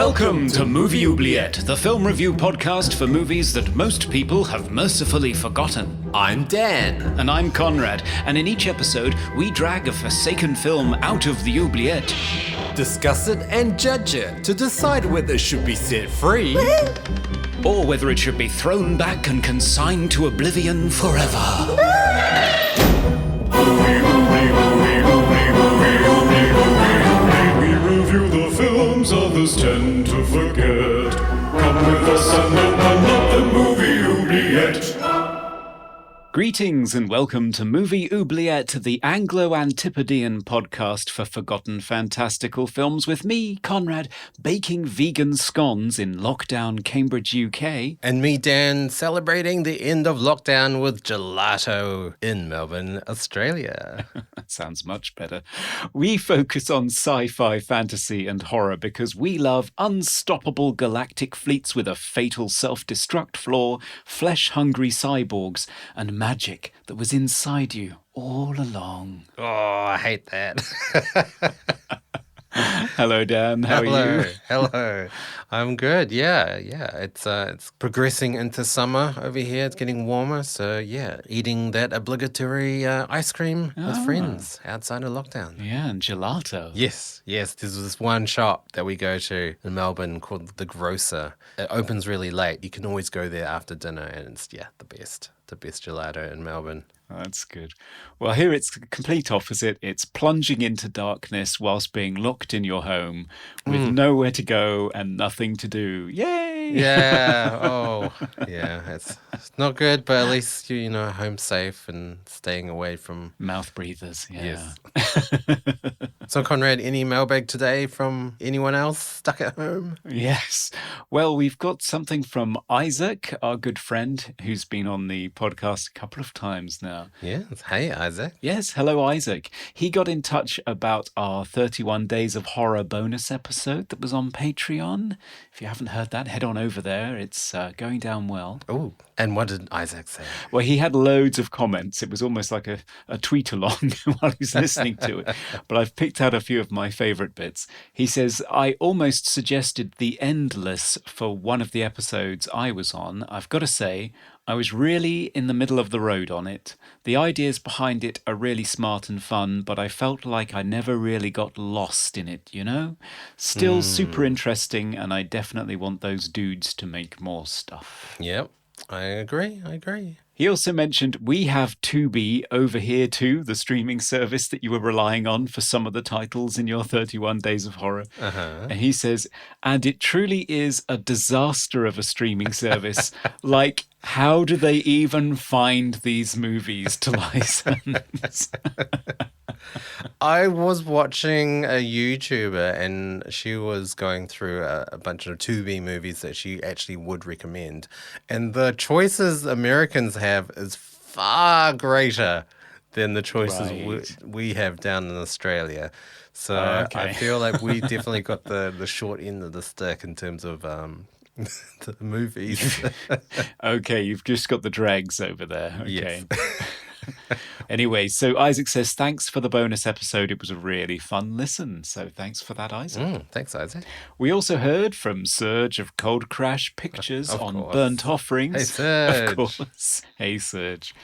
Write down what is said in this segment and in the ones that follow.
Welcome to Movie Oubliette, the film review podcast for movies that most people have mercifully forgotten. I'm Dan. And I'm Conrad, and in each episode, we drag a forsaken film out of the oubliette, Discuss it and judge it to decide whether it should be set free or whether it should be thrown back and consigned to oblivion forever. We review the films others tend to forget. Come with us and open up the movie oubliette. Greetings and welcome to Movie Oubliette, the Anglo-Antipodean podcast for forgotten fantastical films with me, Conrad, baking vegan scones in lockdown Cambridge, UK. And me, Dan, celebrating the end of lockdown with gelato in Melbourne, Australia. That sounds much better. We focus on sci-fi, fantasy and horror because we love unstoppable galactic fleets with a fatal self-destruct flaw, flesh-hungry cyborgs, and magic that was inside you all along. Oh, I hate that. Hello, Dan. How are you? Hello. I'm good. Yeah. It's progressing into summer over here. It's getting warmer. So, eating that obligatory ice cream with friends outside of lockdown. Yeah, and gelato. Yes. There's this one shop that we go to in Melbourne called The Grocer. It opens really late. You can always go there after dinner, and it's, the best. The best gelato in Melbourne. That's good. Well, here it's the complete opposite. It's plunging into darkness whilst being locked in your home with nowhere to go and nothing to do. Yay! Yeah. It's not good, but at least you're home safe and staying away from mouth breathers. Yeah. Yes. So, Conrad, any mailbag today from anyone else stuck at home? Yes. Well, we've got something from Isaac, our good friend, who's been on the podcast a couple of times now. Yes. Hey, Isaac. Yes. Hello, Isaac. He got in touch about our 31 Days of Horror bonus episode that was on Patreon. If you haven't heard that, head on over there. It's going down well. Oh, and what did Isaac say? Well, he had loads of comments. It was almost like a tweet along while he was listening to it. But I've picked out a few of my favourite bits. He says, I almost suggested The Endless for one of the episodes I was on. I've got to say, I was really in the middle of the road on it. The ideas behind it are really smart and fun, but I felt like I never really got lost in it, Still super interesting, and I definitely want those dudes to make more stuff. Yep, I agree. He also mentioned we have Tubi over here too, the streaming service that you were relying on for some of the titles in your 31 Days of Horror. And he says, and it truly is a disaster of a streaming service. Like, how do they even find these movies to license? I was watching a YouTuber and she was going through a bunch of Tubi movies that she actually would recommend. And the choices Americans have is far greater than the choices we have down in Australia. So I feel like we definitely got the short end of the stick in terms of the movies. Okay, you've just got the dregs over there. Okay. Yes. Anyway, so Isaac says, thanks for the bonus episode. It was a really fun listen. So thanks for that, Isaac. Thanks, Isaac. We also heard from Serge of Cold Crash Pictures on Burnt Offerings. Hey, Serge. Of course. Hey, Serge.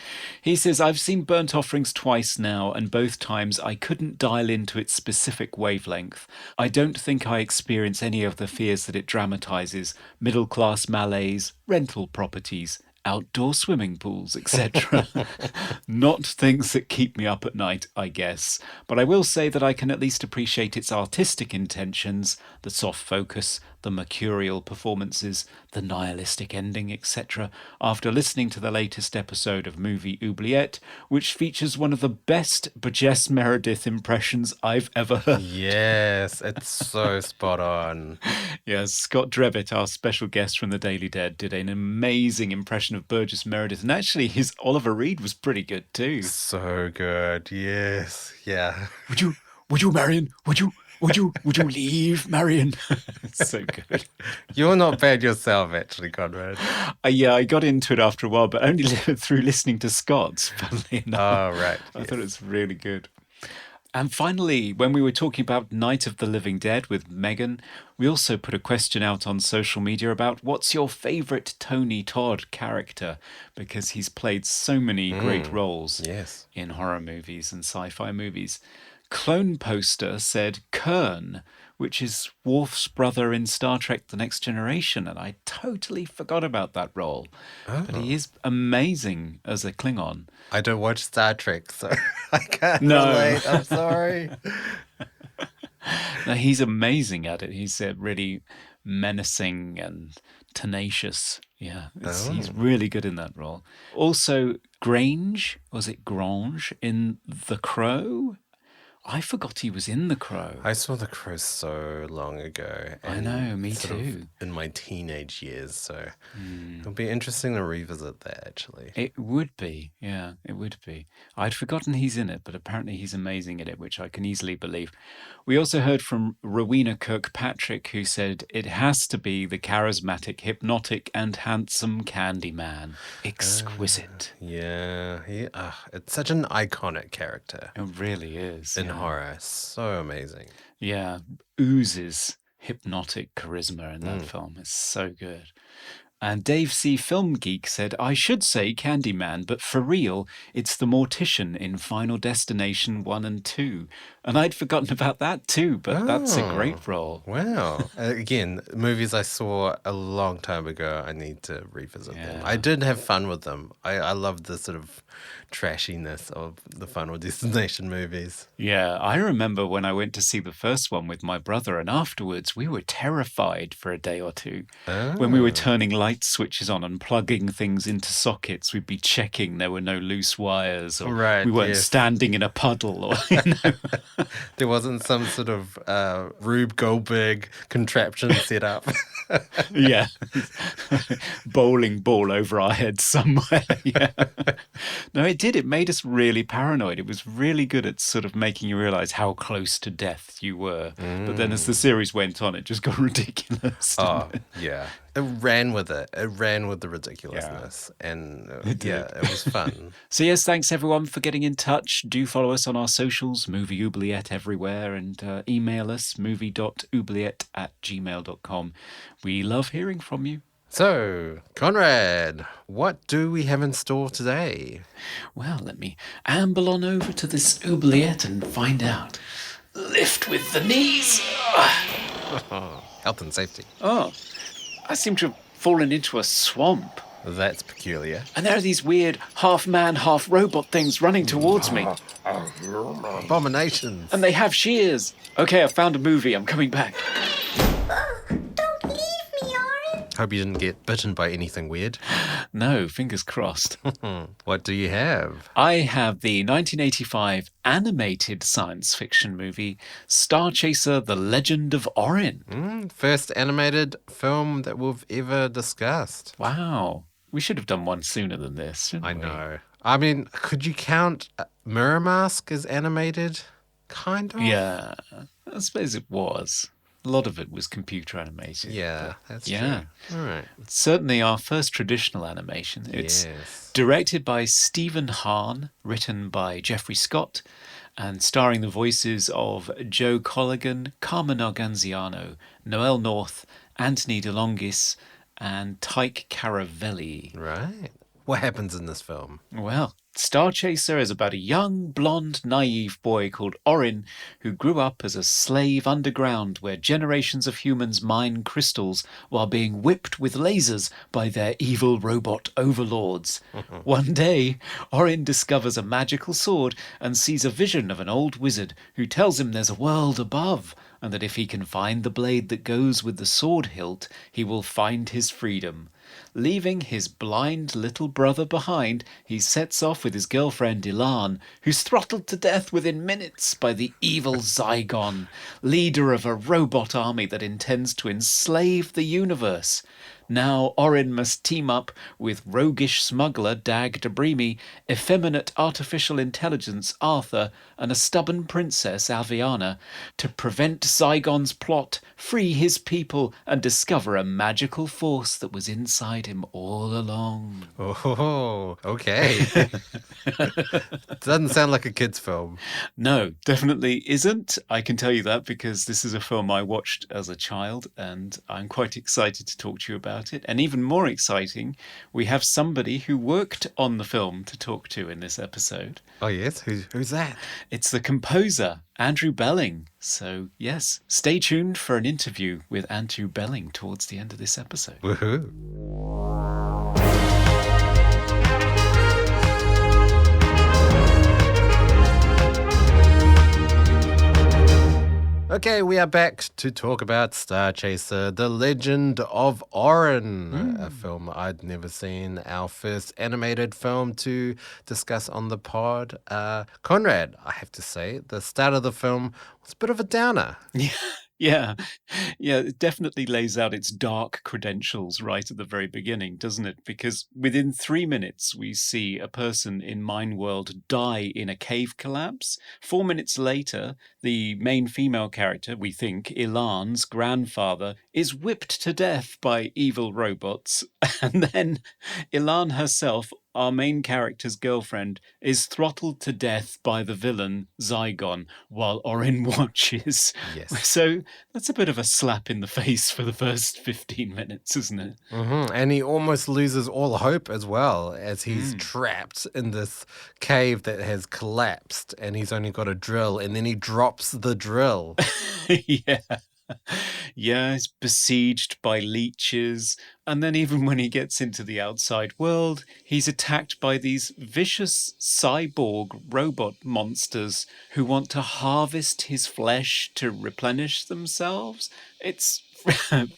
He says, I've seen Burnt Offerings twice now, and both times I couldn't dial into its specific wavelength. I don't think I experience any of the fears that it dramatizes: middle-class malaise, rental properties, outdoor swimming pools, etc. Not things that keep me up at night, I guess. But I will say that I can at least appreciate its artistic intentions, the soft focus, the mercurial performances, the nihilistic ending, etc., after listening to the latest episode of Movie Oubliette, which features one of the best Burgess Meredith impressions I've ever heard. Yes, it's so spot on. Yes, Scott Drevitt, our special guest from The Daily Dead, did an amazing impression of Burgess Meredith, and actually his Oliver Reed was pretty good too. So good, yes, yeah. Would you, Marion? Would you leave, Marion? It's so good. You're not bad yourself, actually, Conrad. I got into it after a while, but only through listening to Scott's, funnily enough. Oh, right. I thought it was really good. And finally, when we were talking about Night of the Living Dead with Megan, we also put a question out on social media about what's your favourite Tony Todd character, because he's played so many great roles Yes. in horror movies and sci-fi movies. Clone Poster said Kern, which is Worf's brother in Star Trek The Next Generation, and I totally forgot about that role. But he is amazing as a Klingon. I don't watch Star Trek, so I can't No. relate. I'm sorry. No, he's amazing at it. He's really menacing and tenacious. Yeah, he's really good in that role. Also, Grange, was it Grange in The Crow? I forgot he was in The Crow. I saw The Crow so long ago. I know, me sort of too. in my teenage years, so it'll be interesting to revisit that, actually. It would be, yeah, it would be. I'd forgotten he's in it, but apparently he's amazing in it, which I can easily believe. We also heard from Rowena Kirkpatrick, who said it has to be the charismatic, hypnotic, and handsome Candyman. Exquisite. Yeah, it's such an iconic character It really is. in horror. So amazing. Yeah, oozes hypnotic charisma in that film. It's so good. And Dave C. Film Geek said, I should say Candyman, but for real, it's the mortician in Final Destination 1 and 2. And I'd forgotten about that too, but that's a great role. Wow. Again, movies I saw a long time ago, I need to revisit them. Yeah. I did have fun with them. I love the sort of trashiness of the Final Destination movies. Yeah, I remember when I went to see the first one with my brother, and afterwards we were terrified for a day or two. When we were turning light switches on and plugging things into sockets, we'd be checking there were no loose wires, or we weren't standing in a puddle, or There wasn't some sort of Rube Goldberg contraption set up. Yeah. Bowling ball over our heads somewhere. Yeah. No, it did. It made us really paranoid. It was really good at sort of making you realize how close to death you were. But then as the series went on, it just got ridiculous. Yeah. It ran with it. It ran with the ridiculousness. And it was fun. So yes, thanks everyone for getting in touch. Do follow us on our socials, Movie Oubliette everywhere, and email us, movie.oubliette@gmail.com. We love hearing from you. So, Conrad, what do we have in store today? Well, let me amble on over to this oubliette and find out. Lift with the knees. Health and safety. Oh, I seem to have fallen into a swamp. That's peculiar. And there are these weird half-man, half-robot things running towards me. Abominations. And they have shears. Okay, I've found a movie. I'm coming back. Don't leave me, Orin. Hope you didn't get bitten by anything weird. No, fingers crossed. What do you have? I have the 1985 animated science fiction movie, Starchaser, The Legend of Orin. First animated film that we've ever discussed. Wow. We should have done one sooner than this, shouldn't I we? know. I mean, could you count Mirror Mask as animated? Kind of? Yeah, I suppose it was. A lot of it was computer animated. Yeah, that's Yeah. true. All right. It's certainly our first traditional animation. It's Yes. directed by Stephen Hahn, written by Jeffrey Scott, and starring the voices of Joe Colligan, Carmen Arganziano, Noel North, Anthony DeLongis, and Tyke Caravelli. Right. What happens in this film? Well, Starchaser is about a young, blonde, naive boy called Orin who grew up as a slave underground where generations of humans mine crystals while being whipped with lasers by their evil robot overlords. One day, Orin discovers a magical sword and sees a vision of an old wizard who tells him there's a world above, and that if he can find the blade that goes with the sword hilt, he will find his freedom. Leaving his blind little brother behind, he sets off with his girlfriend Ilan, who's throttled to death within minutes by the evil Zygon, leader of a robot army that intends to enslave the universe. Now Orin must team up with roguish smuggler Dag Dabrimi, effeminate artificial intelligence Arthur, and a stubborn princess Aviana to prevent Zygon's plot, free his people, and discover a magical force that was inside him all along. Oh, okay. Doesn't sound like a kid's film. No, definitely isn't. I can tell you that because this is a film I watched as a child and I'm quite excited to talk to you about it. And even more exciting, we have somebody who worked on the film to talk to in this episode. Oh, yes? Who's that? It's the composer, Andrew Belling. So, yes, stay tuned for an interview with Andrew Belling towards the end of this episode. Woohoo. Okay, we are back to talk about Starchaser, The Legend of Orin, a film I'd never seen, our first animated film to discuss on the pod. Conrad, I have to say, the start of the film was a bit of a downer. Yeah, it definitely lays out its dark credentials right at the very beginning, doesn't it? Because within 3 minutes, we see a person in Mind World die in a cave collapse. 4 minutes later, the main female character, we think, Ilan's grandfather, is whipped to death by evil robots. And then Ilan herself, our main character's girlfriend, is throttled to death by the villain Zygon while Orin watches. Yes. So that's a bit of a slap in the face for the first 15 minutes, isn't it? And he almost loses all hope as well, as he's trapped in this cave that has collapsed and he's only got a drill, and then he drops the drill. Yeah. Yeah, he's besieged by leeches. And then even when he gets into the outside world, he's attacked by these vicious cyborg robot monsters who want to harvest his flesh to replenish themselves. It's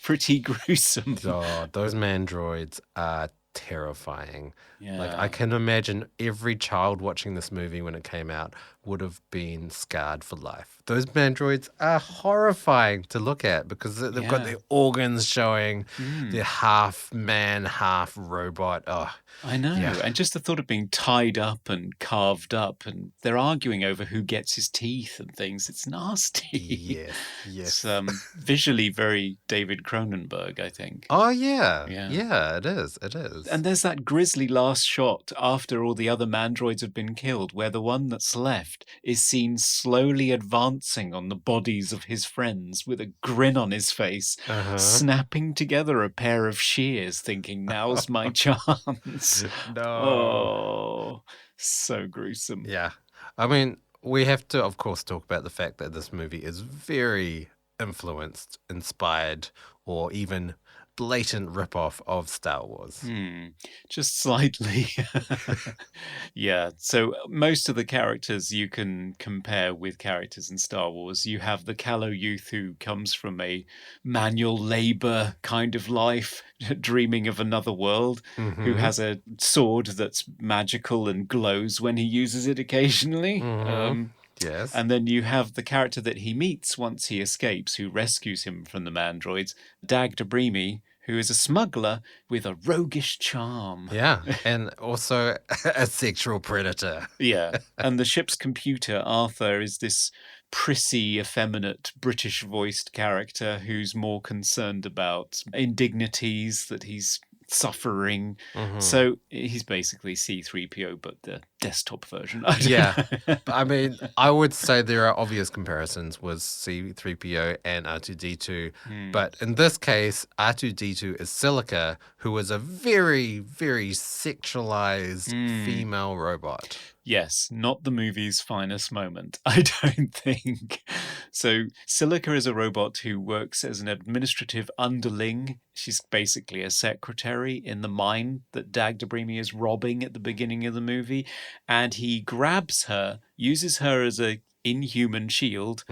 pretty gruesome. Oh, those mandroids are terrifying. Yeah. Like, I can imagine every child watching this movie when it came out would have been scarred for life. Those mandroids are horrifying to look at because they've got their organs showing. They're half man, half robot. Oh, I know. Yeah. And just the thought of being tied up and carved up, and they're arguing over who gets his teeth and things. It's nasty. yes, yes. It's visually very David Cronenberg, I think. Oh, yeah. Yeah. Yeah, it is. It is. And there's that grisly last shot after all the other mandroids have been killed, where the one that's left is seen slowly advancing on the bodies of his friends with a grin on his face, snapping together a pair of shears, thinking, now's my chance. No. Oh, so gruesome. Yeah. I mean, we have to, of course, talk about the fact that this movie is very influenced, inspired, or even blatant ripoff of Star Wars. Just slightly. Yeah, so most of the characters you can compare with characters in Star Wars. You have the callow youth who comes from a manual labor kind of life, dreaming of another world, who has a sword that's magical and glows when he uses it occasionally. Yes. And then you have the character that he meets once he escapes, who rescues him from the mandroids, Dag Dabrimi, who is a smuggler with a roguish charm. Yeah, and also a sexual predator. Yeah, and the ship's computer, Arthur, is this prissy, effeminate, British-voiced character who's more concerned about indignities that he's suffering. So he's basically C-3PO, but the desktop version. Yeah. I mean, I would say there are obvious comparisons with C-3PO and R2-D2. But in this case, R2-D2 is Silica, who is a very, very sexualized female robot. Yes, not the movie's finest moment, I don't think. So Silica is a robot who works as an administrative underling. She's basically a secretary in the mine that Dag Dabrimi is robbing at the beginning of the movie. And he grabs her, uses her as a inhuman shield,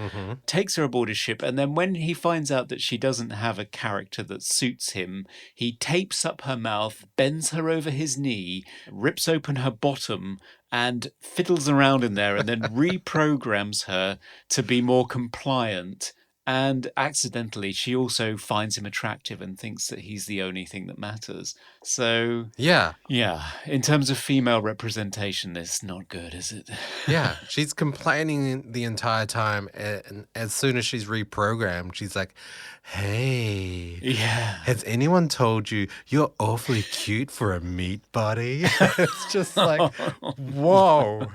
takes her aboard his ship, and then when he finds out that she doesn't have a character that suits him, he tapes up her mouth, bends her over his knee, rips open her bottom, and fiddles around in there, and then reprograms her to be more compliant. And accidentally, she also finds him attractive and thinks that he's the only thing that matters. So, Yeah. yeah, in terms of female representation, it's not good, is it? Yeah, she's complaining the entire time, and as soon as she's reprogrammed, she's like, "Hey, Yeah. has anyone told you you're awfully cute for a meat body?" It's just like, whoa,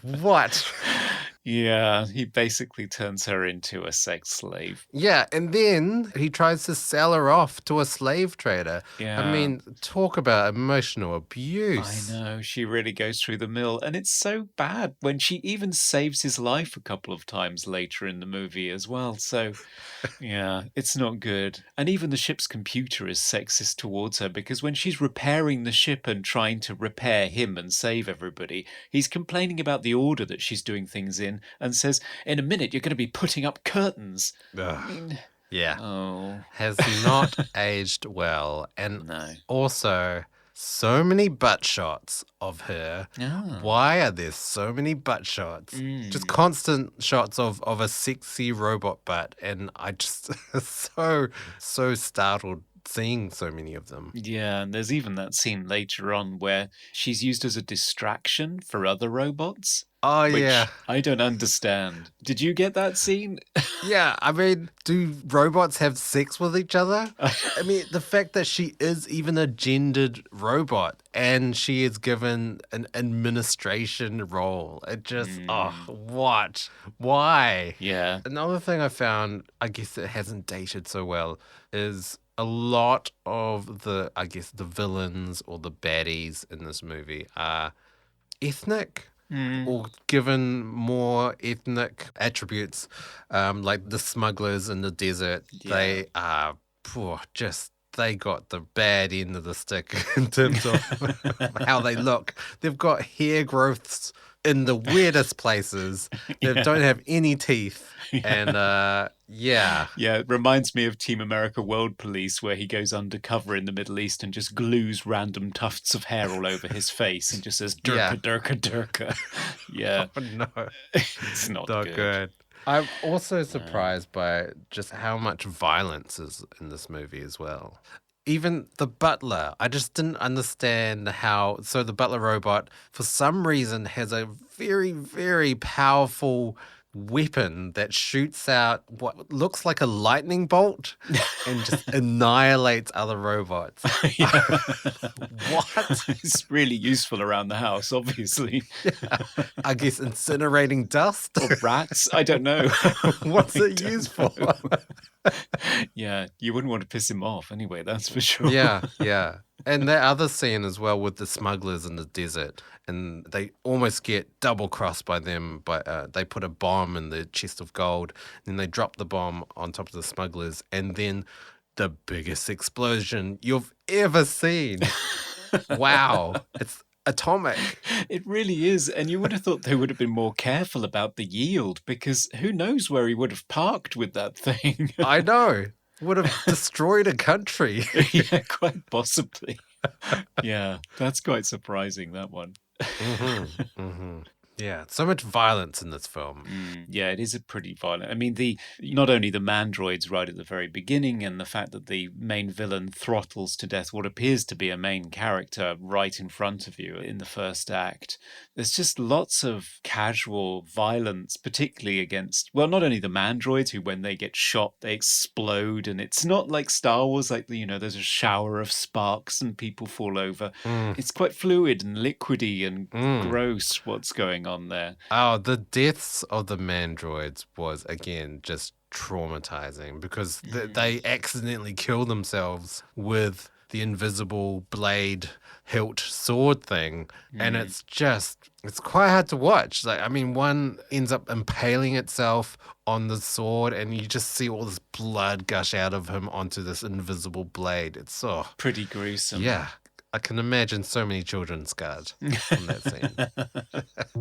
what? Yeah, he basically turns her into a sex slave. Yeah, and then he tries to sell her off to a slave trader. Yeah. I mean, talk about emotional I abuse. know, she really goes through the mill, and it's so bad when she even saves his life a couple of times later in the movie as well. So, yeah, it's not good. And even the ship's computer is sexist towards her because when she's repairing the ship and trying to repair him and save everybody, he's complaining about the order that she's doing things in and says, "In a minute, you're going to be putting up curtains." I Ugh. mean, Yeah. oh, Has not aged well. And no. also, so many butt shots of her. Ah. Why are there so many butt shots? Just constant shots of a sexy robot butt. And I just so startled seeing so many of them. Yeah, and there's even that scene later on where she's used as a distraction for other robots. Oh, Which yeah. I don't understand. Did you get that scene? Yeah, I mean, do robots have sex with each other? I mean, the fact that she is even a gendered robot and she is given an administration role, it just, what? Why? Yeah. Another thing I found, I guess it hasn't dated so well, is a lot of the villains or the baddies in this movie are ethnic. Or given more ethnic attributes, like the smugglers in the desert, they are they got the bad end of the stick in terms of how they look. They've got hair growths in the weirdest places. They don't have any teeth. And yeah. Yeah, it reminds me of Team America World Police, where he goes undercover in the Middle East and just glues random tufts of hair all over his face and just says, "Durka, Yeah. Durka, Durka." Yeah. Oh, no. It's not good. I'm also surprised by just how much violence is in this movie as well. Even the butler, I just didn't understand how. So the butler robot, for some reason, has a very, very powerful weapon that shoots out what looks like a lightning bolt and just annihilates other robots. What? It's really useful around the house, obviously. Yeah. I guess incinerating dust Or rats. I don't know. What's I it don't used for? Yeah, you wouldn't want to piss him off anyway, that's for sure. Yeah. And that other scene as well with the smugglers in the desert, and they almost get double crossed by them. But they put a bomb in the chest of gold, and then they drop the bomb on top of the smugglers, and then the biggest explosion you've ever seen. Wow, it's atomic. It really is. And you would have thought they would have been more careful about the yield because who knows where he would have parked with that thing. I know. Would have destroyed a country. Yeah, quite possibly. Yeah, that's quite surprising, that one. Yeah, so much violence in this film. Yeah, it is a pretty violent. I mean, not only the mandroids right at the very beginning, and the fact that the main villain throttles to death what appears to be a main character right in front of you in the first act. There's just lots of casual violence, particularly against, well, not only the mandroids who, when they get shot, they explode, and it's not like Star Wars, like there's a shower of sparks and people fall over. It's quite fluid and liquidy and gross what's going on there. Oh, the deaths of the mandroids was, again, just traumatizing because they accidentally kill themselves with the invisible blade hilt sword thing. And it's quite hard to watch. Like, I mean, one ends up impaling itself on the sword and you just see all this blood gush out of him onto this invisible blade. It's pretty gruesome. Yeah. I can imagine so many children scarred from that scene.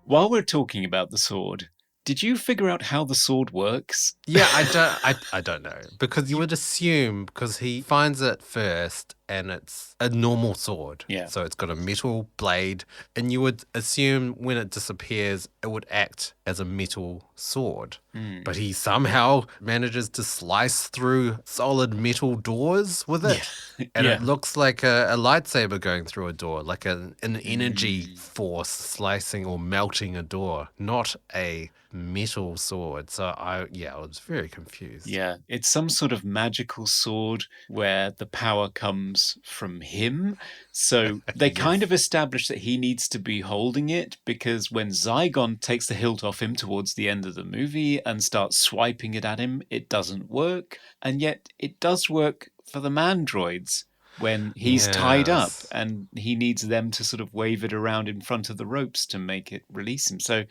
While we're talking about the sword, did you figure out how the sword works? Yeah, I don't know because you would assume because he finds it first and it's a normal sword. Yeah. So it's got a metal blade, and you would assume when it disappears, it would act as a metal sword. But he somehow manages to slice through solid metal doors with it. And Yeah. it looks like a lightsaber going through a door, like an energy force slicing or melting a door, not a metal sword. So I was very confused. Yeah, it's some sort of magical sword where the power comes from him. So they kind of establish that he needs to be holding it, because when Zygon takes the hilt off him towards the end of the movie and starts swiping it at him, it doesn't work. And yet it does work for the mandroids when he's tied up Yes. and he needs them to sort of wave it around in front of the ropes to make it release him. So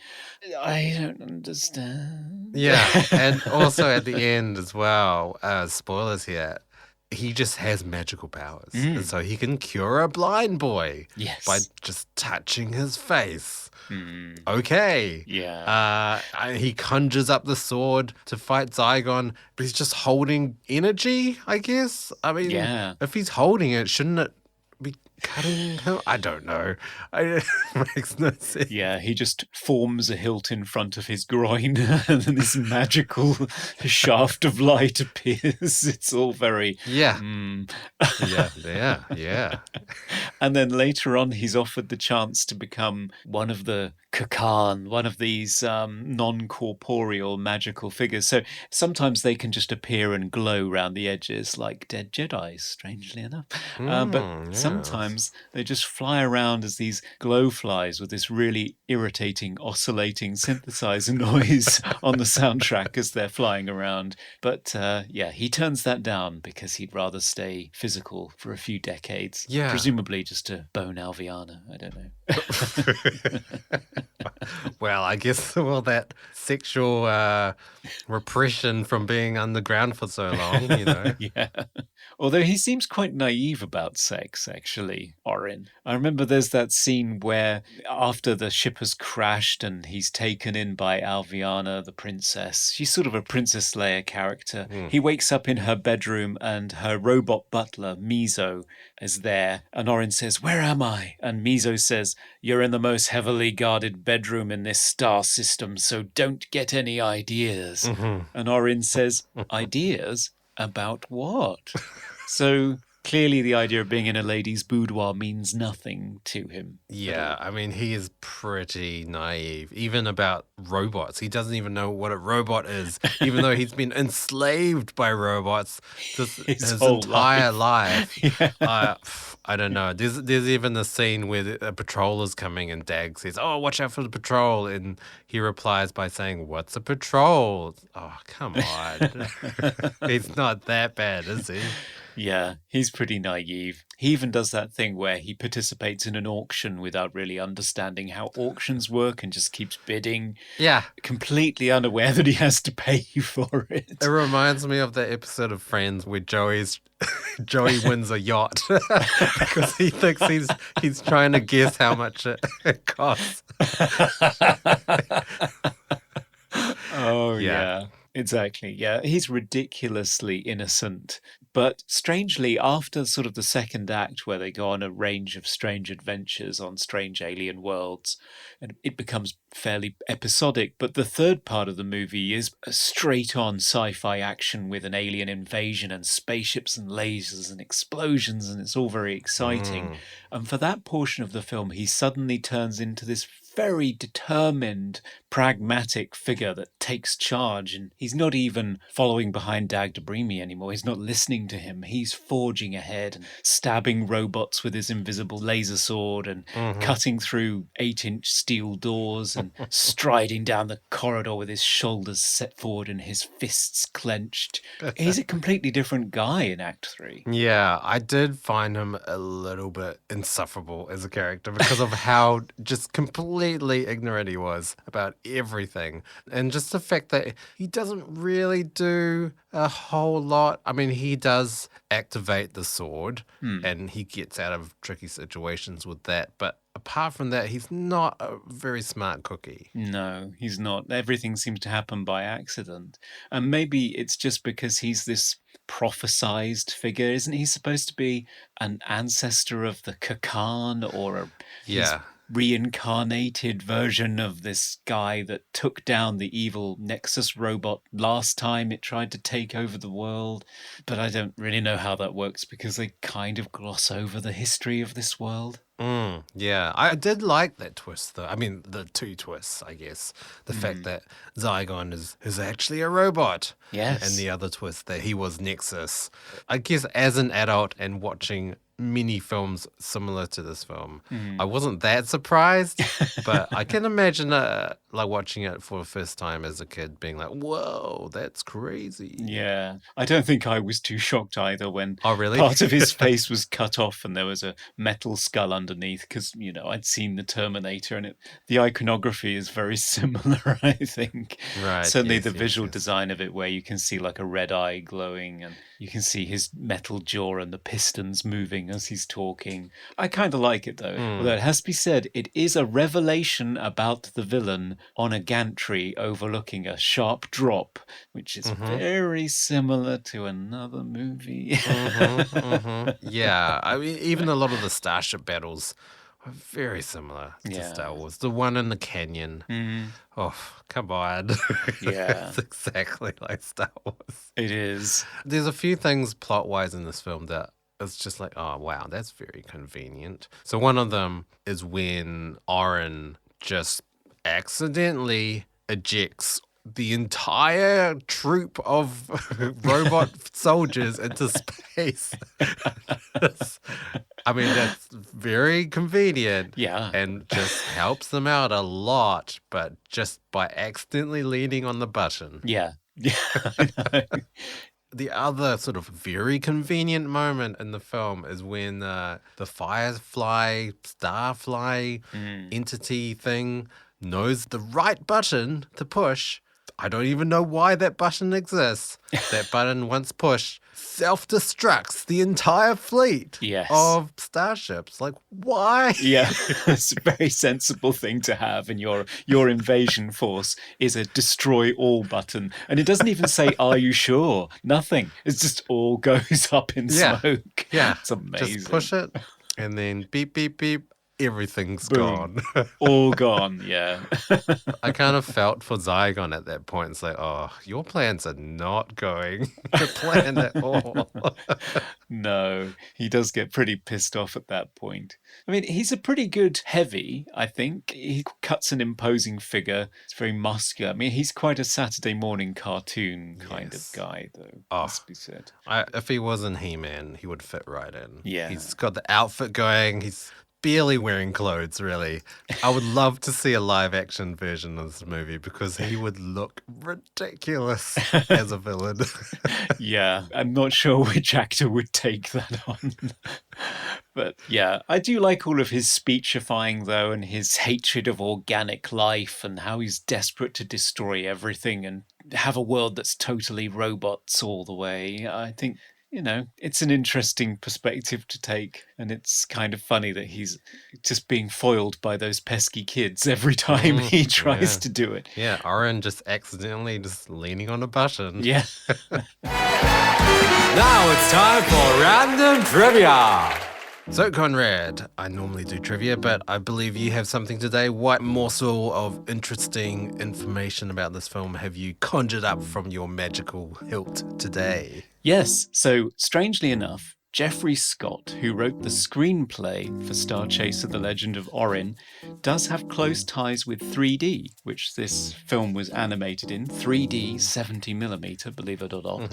I don't understand. Yeah, and also at the end as well, spoilers here, he just has magical powers. And so he can cure a blind boy by Yes. just touching his face. Okay. Yeah. He conjures up the sword to fight Zygon, but he's just holding energy, I guess. I mean, Yeah. if he's holding it, shouldn't it be cutting him? I don't know. It makes no sense. Yeah, he just forms a hilt in front of his groin and then this magical shaft of light appears. It's all very... Yeah. Mm. Yeah. And then later on, he's offered the chance to become one of the Kakan, one of these non-corporeal magical figures. So sometimes they can just appear and glow around the edges like dead Jedi, strangely enough. But sometimes they just fly around as these glowflies with this really irritating, oscillating synthesizer noise on the soundtrack as they're flying around. But he turns that down because he'd rather stay physical for a few decades. Yeah. Presumably just to bone Alviana. I don't know. Well, I guess that sexual repression from being underground for so long, Yeah. Although he seems quite naive about sex, actually, Orin. I remember there's that scene where after the ship has crashed and he's taken in by Alviana, the princess, she's sort of a Princess Leia character. He wakes up in her bedroom and her robot butler, Mizo, is there. And Orin says, "Where am I?" And Mizo says, "You're in the most heavily guarded bedroom in this star system, so don't get any ideas." And Orin says, "Ideas? About what?" So clearly the idea of being in a lady's boudoir means nothing to him. Yeah, I mean, he is pretty naive, even about robots. He doesn't even know what a robot is, even though he's been enslaved by robots his whole entire life. Yeah. I don't know. There's even a scene where a patrol is coming and Dag says, "Oh, watch out for the patrol." And he replies by saying, "What's a patrol?" Oh, come on. He's not that bad, is he? Yeah, he's pretty naive. He even does that thing where he participates in an auction without really understanding how auctions work and just keeps bidding. Yeah. Completely unaware that he has to pay for it. It reminds me of the episode of Friends where Joey wins a yacht because he thinks he's trying to guess how much it costs. Oh, yeah. Exactly. Yeah. He's ridiculously innocent. But strangely, after sort of the second act, where they go on a range of strange adventures on strange alien worlds, and it becomes fairly episodic. But the third part of the movie is a straight-on sci-fi action with an alien invasion and spaceships and lasers and explosions, and it's all very exciting. And for that portion of the film, he suddenly turns into this very determined, pragmatic figure that takes charge, and he's not even following behind Dag Debrimi anymore. He's not listening to him. He's forging ahead and stabbing robots with his invisible laser sword and cutting through 8-inch steel doors and striding down the corridor with his shoulders set forward and his fists clenched. He's a completely different guy in Act 3. Yeah, I did find him a little bit insufferable as a character because of how just completely completely ignorant he was about everything. And just the fact that he doesn't really do a whole lot. I mean, he does activate the sword and he gets out of tricky situations with that. But apart from that, he's not a very smart cookie. No, he's not. Everything seems to happen by accident. And maybe it's just because he's this prophesized figure. Isn't he supposed to be an ancestor of the Kakan or his Yeah. reincarnated version of this guy that took down the evil Nexus robot last time it tried to take over the world? But I don't really know how that works because they kind of gloss over the history of this world. Yeah, I did like that twist, though. I mean, the two twists, I guess. The fact that Zygon is actually a robot. Yes. And the other twist that he was Nexus. I guess as an adult and watching many films similar to this film, I wasn't that surprised, but I can imagine like watching it for the first time as a kid being like, whoa, that's crazy. Yeah, I don't think I was too shocked either when Oh, really? part of his face was cut off and there was a metal skull underneath because, you know, I'd seen the Terminator and the iconography is very similar, I think. Right, Certainly yes, the yes, visual yes. design of it where you can see like a red eye glowing and you can see his metal jaw and the pistons moving as he's talking. I kind of like it though. Although it has to be said, it is a revelation about the villain on a gantry overlooking a sharp drop, which is very similar to another movie. Yeah, I mean, even a lot of the starship battles are very similar to Yeah. Star Wars. The one in the canyon. Oh, come on. Yeah. It's exactly like Star Wars. It is. There's a few things plot-wise in this film that it's just like, oh, wow, that's very convenient. So one of them is when Orin just accidentally ejects the entire troop of robot soldiers into space. I mean, that's very convenient. Yeah. And just helps them out a lot, but just by accidentally leaning on the button. Yeah. Yeah. I know. The other sort of very convenient moment in the film is when the Firefly, Starfly entity thing knows the right button to push. I don't even know why that button exists. That button, once pushed, self-destructs the entire fleet Yes. of starships. Like, why? Yeah, it's a very sensible thing to have, and your invasion force is a destroy all button, and it doesn't even say "Are you sure?" Nothing. It just all goes up in Yeah. smoke. Yeah, it's amazing. just push it, and then beep, beep, beep. Everything's Boom. gone. All gone. Yeah. I kind of felt for Zygon at that point. It's like, oh, your plans are not going to plan at all. No, he does get pretty pissed off at that point. I mean, he's a pretty good heavy, I think. He cuts an imposing figure. It's very muscular. I mean, he's quite a Saturday morning cartoon kind Yes. of guy, though, Oh. must be said. If he wasn't He-Man, he would fit right in. Yeah. He's got the outfit going. He's barely wearing clothes, really. I would love to see a live-action version of this movie because he would look ridiculous as a villain. Yeah, I'm not sure which actor would take that on. But yeah, I do like all of his speechifying, though, and his hatred of organic life and how he's desperate to destroy everything and have a world that's totally robots all the way. I think, you know, it's an interesting perspective to take. And it's kind of funny that he's just being foiled by those pesky kids every time he tries yeah. to do it. Yeah, Orin just accidentally just leaning on a button. Yeah. Now it's time for random trivia. So, Conrad, I normally do trivia, but I believe you have something today. What morsel of interesting information about this film have you conjured up from your magical hilt today? Yes, so strangely enough, Geoffrey Scott, who wrote the screenplay for Starchaser, The Legend of Orin, does have close ties with 3D, which this film was animated in. 3D, 70mm, believe it or not.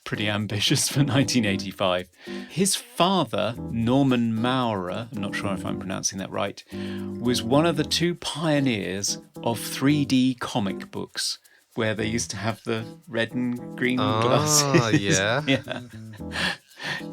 Pretty ambitious for 1985. His father, Norman Maurer, I'm not sure if I'm pronouncing that right, was one of the two pioneers of 3D comic books, where they used to have the red and green glasses. Yeah.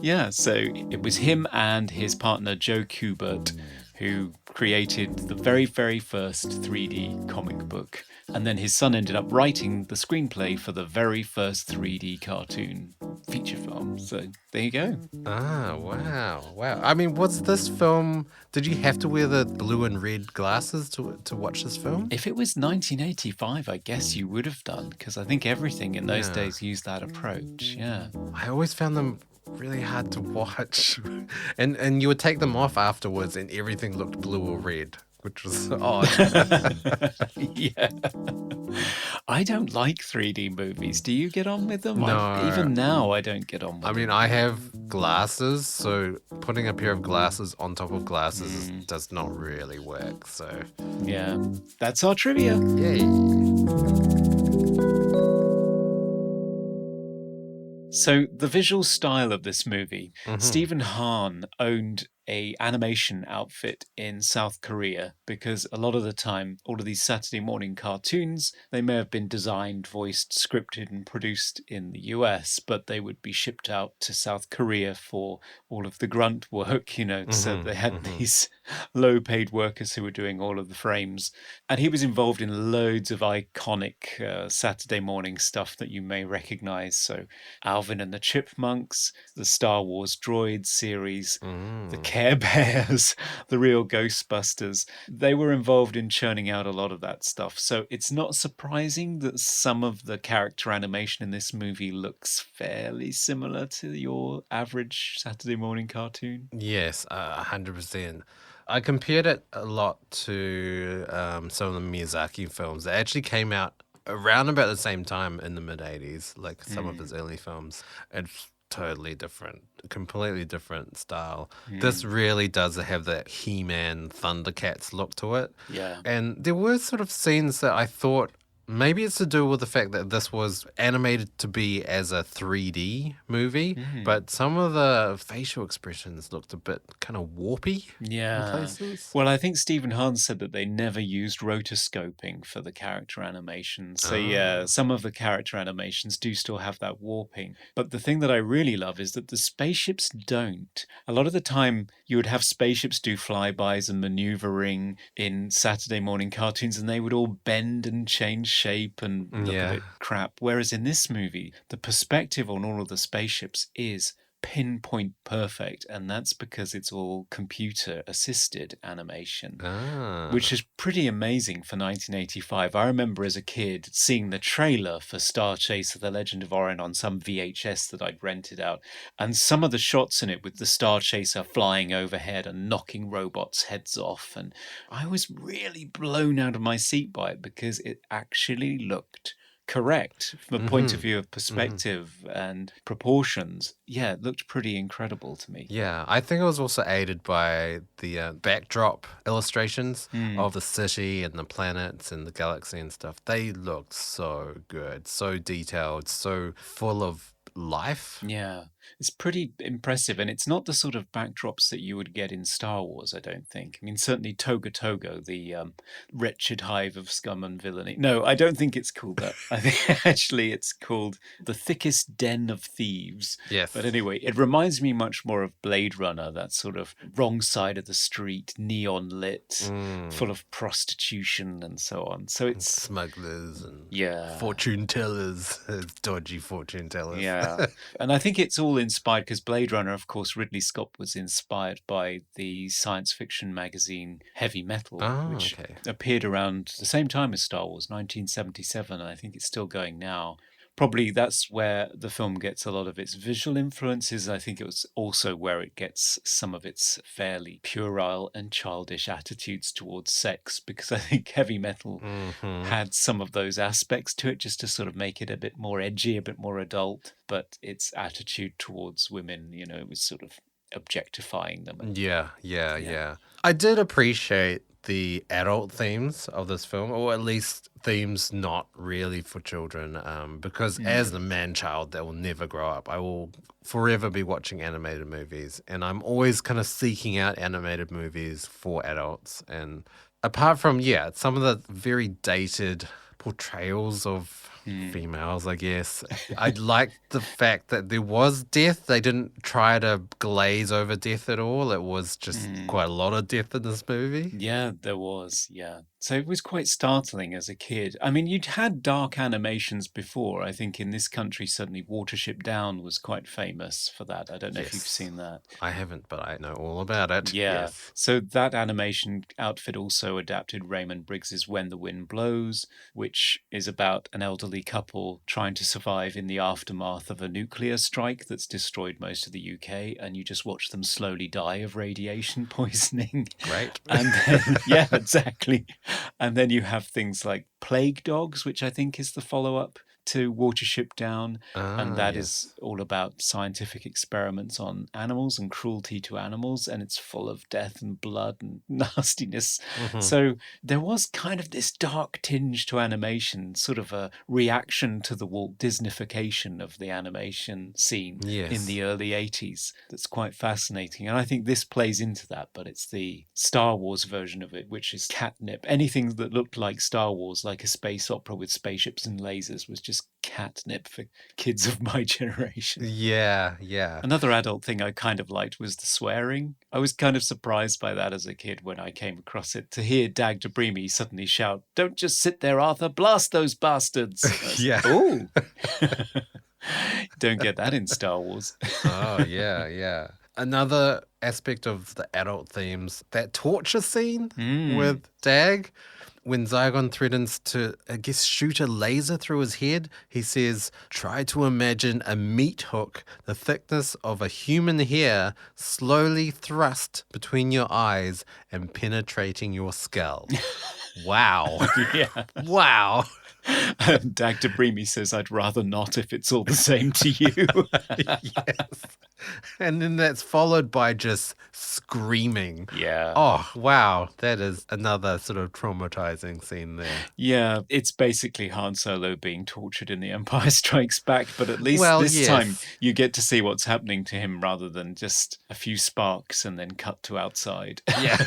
Yeah, so it was him and his partner Joe Kubert who created the very, very first 3D comic book. And then his son ended up writing the screenplay for the very first 3D cartoon feature film. So there you go. Ah, wow, wow. I mean, was this film? Did you have to wear the blue and red glasses to watch this film? If it was 1985, I guess you would have done, because I think everything in those days used that approach. Yeah. I always found them really hard to watch, and you would take them off afterwards, and everything looked blue or red, which was odd. Yeah. I don't like 3D movies. Do you get on with them? No. Even now, I don't get on with I them. mean, I have glasses, so putting a pair of glasses on top of glasses does not really work. So, Yeah. That's our trivia. yay. So the visual style of this movie, Stephen Hahn owned a animation outfit in South Korea, because a lot of the time all of these Saturday morning cartoons, they may have been designed, voiced, scripted and produced in the US, but they would be shipped out to South Korea for all of the grunt work, so they had these low paid workers who were doing all of the frames. And he was involved in loads of iconic Saturday morning stuff that you may recognize. So Alvin and the Chipmunks, the Star Wars Droids series, the Care Bears, the real Ghostbusters. They were involved in churning out a lot of that stuff. So it's not surprising that some of the character animation in this movie looks fairly similar to your average Saturday morning cartoon. Yes, 100%. I compared it a lot to some of the Miyazaki films that actually came out around about the same time in the mid-80s, like some of his early films. It's totally different, completely different style. This really does have that He-Man Thundercats look to it. Yeah. And there were sort of scenes that I thought maybe it's to do with the fact that this was animated to be as a 3D movie, but some of the facial expressions looked a bit kind of warpy in places. Well, I think Stephen Hahn said that they never used rotoscoping for the character animations. So, yeah, some of the character animations do still have that warping. But the thing that I really love is that the spaceships don't. A lot of the time, you would have spaceships do flybys and maneuvering in Saturday morning cartoons, and they would all bend and change shape and look a bit crap. Whereas in this movie, the perspective on all of the spaceships is pinpoint perfect, and that's because it's all computer assisted animation, which is pretty amazing for 1985. I remember as a kid seeing the trailer for Starchaser, The Legend of Orin on some VHS that I'd rented out, and some of the shots in it with the Starchaser flying overhead and knocking robots' heads off, and I was really blown out of my seat by it because it actually looked correct from a point of view of perspective and proportions. Yeah, it looked pretty incredible to me. Yeah, I think it was also aided by the backdrop illustrations of the city and the planets and the galaxy and stuff. They looked so good, so detailed, so full of life. Yeah, it's pretty impressive, and it's not the sort of backdrops that you would get in Star Wars, I don't think. I mean, certainly Toga Togo, the wretched hive of scum and villainy. No, I don't think it's called that. I think actually it's called The Thickest Den of Thieves. Yes. But anyway, it reminds me much more of Blade Runner, that sort of wrong side of the street, neon lit, full of prostitution and so on. So it's smugglers and fortune tellers, dodgy fortune tellers. Yeah. And I think it's all inspired because Blade Runner, of course, Ridley Scott was inspired by the science fiction magazine Heavy Metal, which appeared around the same time as Star Wars, 1977. And I think it's still going now. Probably that's where the film gets a lot of its visual influences. I think it was also where it gets some of its fairly puerile and childish attitudes towards sex, because I think Heavy Metal had some of those aspects to it just to sort of make it a bit more edgy, a bit more adult. But its attitude towards women, it was sort of objectifying them. Yeah. I did appreciate the adult themes of this film, or at least themes not really for children, because as a man-child that will never grow up, I will forever be watching animated movies, and I'm always kind of seeking out animated movies for adults. And apart from, some of the very dated portrayals of females, I guess. I liked the fact that there was death. They didn't try to glaze over death at all. It was just quite a lot of death in this movie. Yeah, there was. Yeah. So it was quite startling as a kid. I mean, you'd had dark animations before. I think in this country, certainly Watership Down was quite famous for that. I don't know if you've Yes. seen that. I haven't, but I know all about it. Yeah. Yes. So that animation outfit also adapted Raymond Briggs's When the Wind Blows, which is about an elderly couple trying to survive in the aftermath of a nuclear strike that's destroyed most of the UK, and you just watch them slowly die of radiation poisoning. Great. And then, yeah, exactly. And then you have things like Plague Dogs, which I think is the follow-up to Watership Down, and that is all about scientific experiments on animals and cruelty to animals, and it's full of death and blood and nastiness. So there was kind of this dark tinge to animation, sort of a reaction to the Walt Disneyfication of the animation scene in the early 80s that's quite fascinating. And I think this plays into that, but it's the Star Wars version of it, which is catnip. Anything that looked like Star Wars, like a space opera with spaceships and lasers, was just catnip for kids of my generation. Yeah. Another adult thing I kind of liked was the swearing. I was kind of surprised by that as a kid when I came across it. To hear Dag Debrimi suddenly shout, "Don't just sit there, Arthur, blast those bastards." Yeah. Oh. Don't get that in Star Wars. Oh, yeah. Another aspect of the adult themes, that torture scene with Dag. When Zygon threatens to, I guess, shoot a laser through his head, he says, "Try to imagine a meat hook the thickness of a human hair slowly thrust between your eyes and penetrating your skull." Wow. Yeah. Wow. And Dag Debrimi says, "I'd rather not if it's all the same to you." Yes. And then that's followed by just screaming. Yeah. Oh, wow. That is another sort of traumatizing scene there. Yeah, it's basically Han Solo being tortured in The Empire Strikes Back, but at least Well, this yes. time you get to see what's happening to him rather than just a few sparks and then cut to outside. Yeah.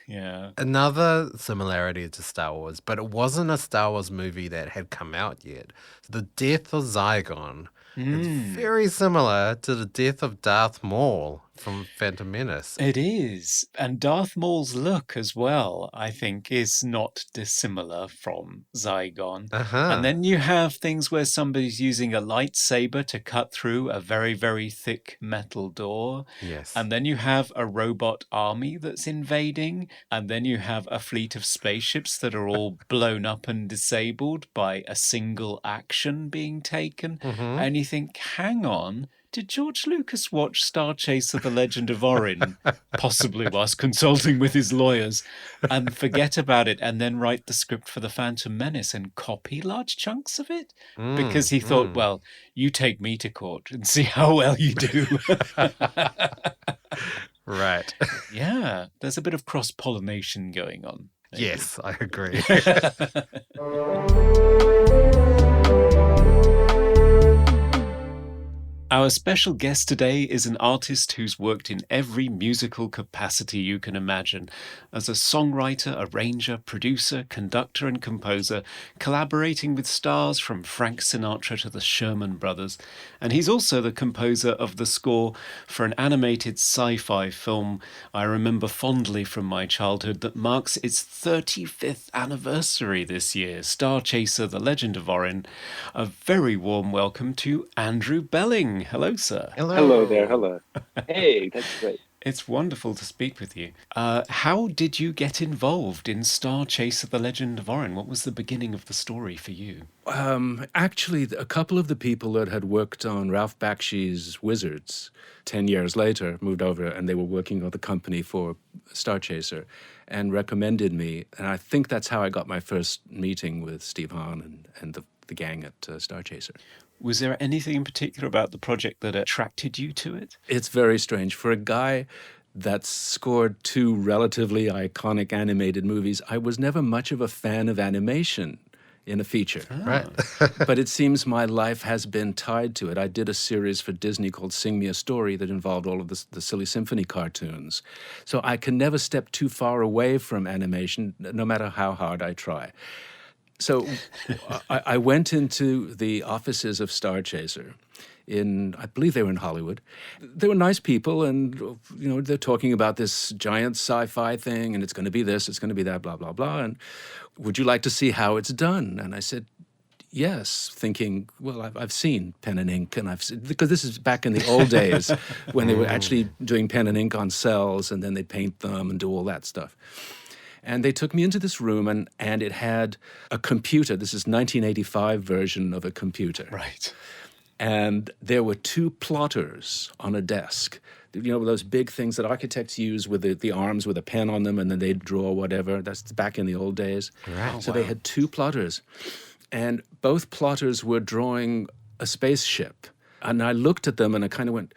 Yeah. Another similarity to Star Wars, but it wasn't a Star Wars movie that had come out yet. The death of Zygon is very similar to the death of Darth Maul from Phantom Menace. It is. And Darth Maul's look as well, I think, is not dissimilar from Zygon. And then you have things where somebody's using a lightsaber to cut through a very, very thick metal door. Yes. And then you have a robot army that's invading. And then you have a fleet of spaceships that are all blown up and disabled by a single action being taken. And you think, hang on. Did George Lucas watch Starchaser, The Legend of Orin, possibly whilst consulting with his lawyers, and forget about it and then write the script for The Phantom Menace and copy large chunks of it? Because he thought, well, you take me to court and see how well you do. Right. Yeah, there's a bit of cross-pollination going on. Maybe. Yes, I agree. Our special guest today is an artist who's worked in every musical capacity you can imagine. As a songwriter, arranger, producer, conductor and composer, collaborating with stars from Frank Sinatra to the Sherman Brothers. And he's also the composer of the score for an animated sci-fi film I remember fondly from my childhood that marks its 35th anniversary this year, Starchaser, The Legend of Orin. A very warm welcome to Andrew Belling. Hello, sir. Hello there. Hello. Hey, that's great. It's wonderful to speak with you. How did you get involved in Starchaser, The Legend of Orin? What was the beginning of the story for you? Actually, a couple of the people that had worked on Ralph Bakshi's Wizards 10 years later moved over, and they were working on the company for Starchaser and recommended me. And I think that's how I got my first meeting with Steve Hahn and the gang at Starchaser. Was there anything in particular about the project that attracted you to it? It's very strange. For a guy that scored two relatively iconic animated movies, I was never much of a fan of animation in a feature. Right. But it seems my life has been tied to it. I did a series for Disney called Sing Me a Story that involved all of the Silly Symphony cartoons. So I can never step too far away from animation, no matter how hard I try. So I went into the offices of Starchaser I believe they were in Hollywood. They were nice people, and they're talking about this giant sci-fi thing, and it's going to be this, it's going to be that, blah, blah, blah. And would you like to see how it's done? And I said, yes, thinking, well, I've seen pen and ink, and because this is back in the old days when they were actually doing pen and ink on cells, and then they paint them and do all that stuff. And they took me into this room, and it had a computer. This is 1985 version of a computer. Right. And there were 2 plotters on a desk. Those big things that architects use with the arms with a pen on them, and then they'd draw whatever. That's back in the old days. Right. So they had 2 plotters. And both plotters were drawing a spaceship. And I looked at them and I kind of went,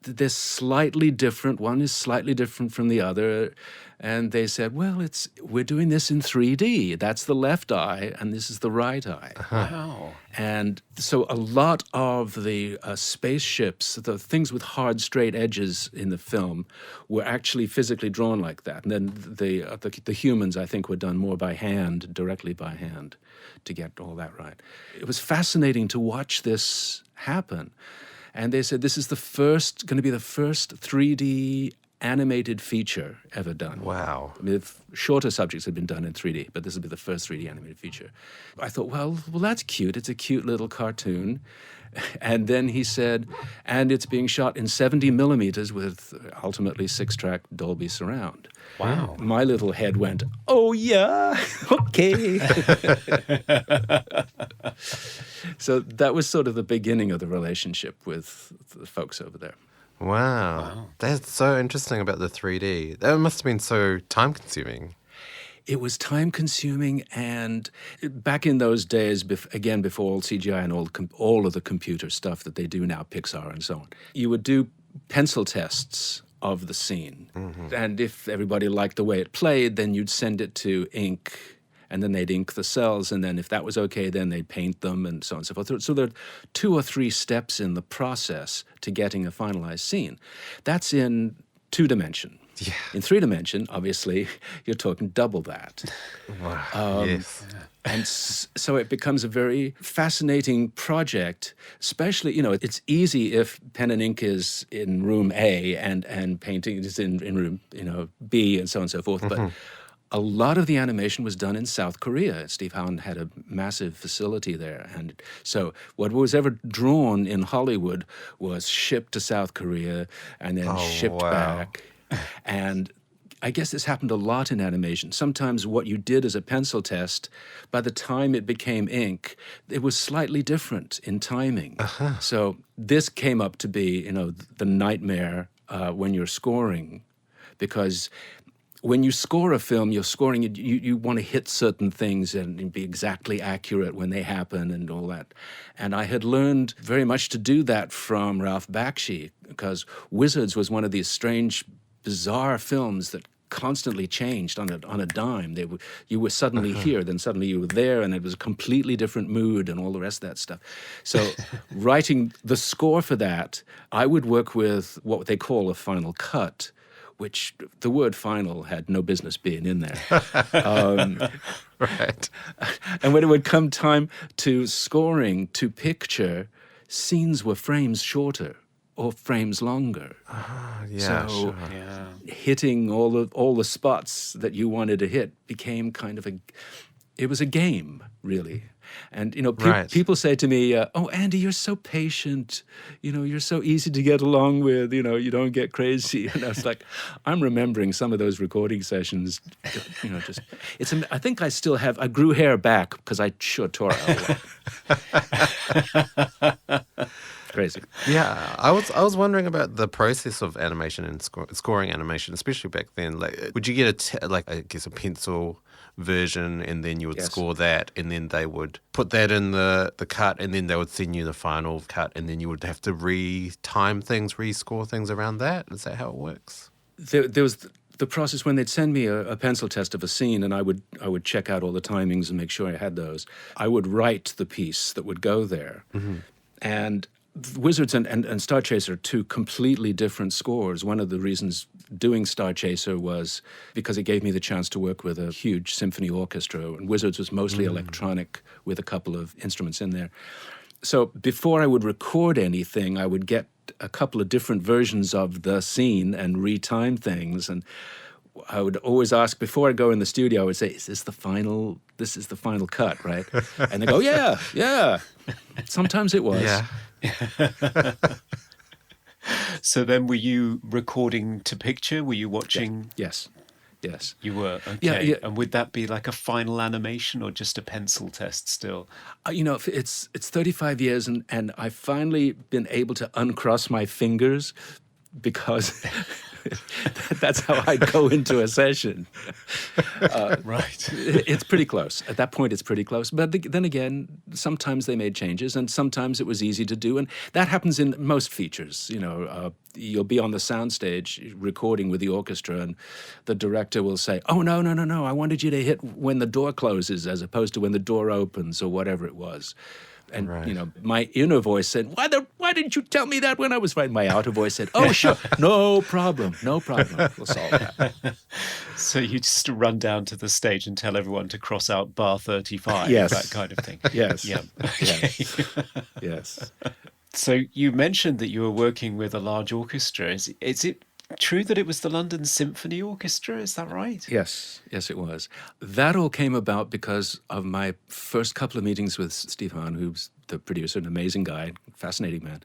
they're slightly different. One is slightly different from the other. And they said, well, we're doing this in 3D. That's the left eye, and this is the right eye. Wow. And so a lot of the spaceships, the things with hard, straight edges in the film, were actually physically drawn like that. And then the humans, I think, were done more by hand, directly by hand, to get all that right. It was fascinating to watch this happen. And they said this is going to be the first 3D animated feature ever done. Wow. I mean, shorter subjects had been done in 3D, but this will be the first 3D animated feature. I thought, well, that's cute. It's a cute little cartoon. And then he said, and it's being shot in 70 millimeters with ultimately 6-track Dolby surround. Wow. My little head went, oh, yeah, okay. So that was sort of the beginning of the relationship with the folks over there. Wow. That's so interesting about the 3D. That must have been so time-consuming. It was time-consuming, and back in those days, again, before all CGI and all of the computer stuff that they do now, Pixar and so on, you would do pencil tests of the scene. Mm-hmm. And if everybody liked the way it played, then you'd send it to ink, and then they'd ink the cells, and then if that was okay, then they'd paint them, and so on and so forth. So there are 2 or 3 steps in the process to getting a finalized scene. That's in 2-dimension. Yeah. In 3-dimension, obviously, you're talking double that. Wow. Yes. And so it becomes a very fascinating project, especially, it's easy if pen and ink is in room A and painting is in room, B and so on and so forth. Mm-hmm. But a lot of the animation was done in South Korea. Steve Howland had a massive facility there. And so what was ever drawn in Hollywood was shipped to South Korea and then shipped back. And I guess this happened a lot in animation. Sometimes what you did as a pencil test, by the time it became ink, it was slightly different in timing. Uh-huh. So this came up to be, the nightmare when you're scoring, because when you score a film, you're scoring it, you want to hit certain things and be exactly accurate when they happen and all that. And I had learned very much to do that from Ralph Bakshi, because Wizards was one of these strange, bizarre films that constantly changed on a dime. You were suddenly here, then suddenly you were there, and it was a completely different mood and all the rest of that stuff. So writing the score for that, I would work with what they call a final cut, which the word final had no business being in there. Right. And when it would come time to scoring, to picture, scenes were frames shorter or frames longer. Yeah, so sure. hitting all the spots that you wanted to hit became kind of it was a game, really. And, people say to me, oh, Andy, you're so patient. You're so easy to get along with. You don't get crazy. And I was like, I'm remembering some of those recording sessions. I think I grew hair back because I sure tore out a lot. Crazy. Yeah, I was wondering about the process of animation and scoring animation, especially back then. Like, would you get a pencil version, and then you would score that, and then they would put that in the cut, and then they would send you the final cut, and then you would have to re-time things, re-score things around that? Is that how it works? There was the process when they'd send me a pencil test of a scene, and I would check out all the timings and make sure I had those. I would write the piece that would go there, and Wizards and Starchaser are two completely different scores. One of the reasons doing Starchaser was because it gave me the chance to work with a huge symphony orchestra, and Wizards was mostly electronic with a couple of instruments in there. So before I would record anything, I would get a couple of different versions of the scene and retime things. And I would always ask, before I go in the studio, I would say, is this the final cut, right? And they go, yeah. Sometimes it was. Yeah. So then were you recording to picture? Were you watching? Yes. You were, okay. Yeah. And would that be like a final animation or just a pencil test still? It's 35 years, and I've finally been able to uncross my fingers because that's how I go into a session. Right. It's pretty close. At that point, it's pretty close. But then again, sometimes they made changes, and sometimes it was easy to do. And that happens in most features. You'll be on the soundstage recording with the orchestra, and the director will say, "Oh, no, I wanted you to hit when the door closes as opposed to when the door opens," or whatever it was. And, my inner voice said, why didn't you tell me that when I was writing? My outer voice said, oh, sure, no problem. We'll solve that. So you just run down to the stage and tell everyone to cross out bar 35, yes. that kind of thing. Yes. Yeah. Okay. Yes. So you mentioned that you were working with a large orchestra. Is it true that it was the London Symphony Orchestra? Is that right? Yes, it was. That all came about because of my first couple of meetings with Steve Hahn, who's the producer, an amazing guy, fascinating man.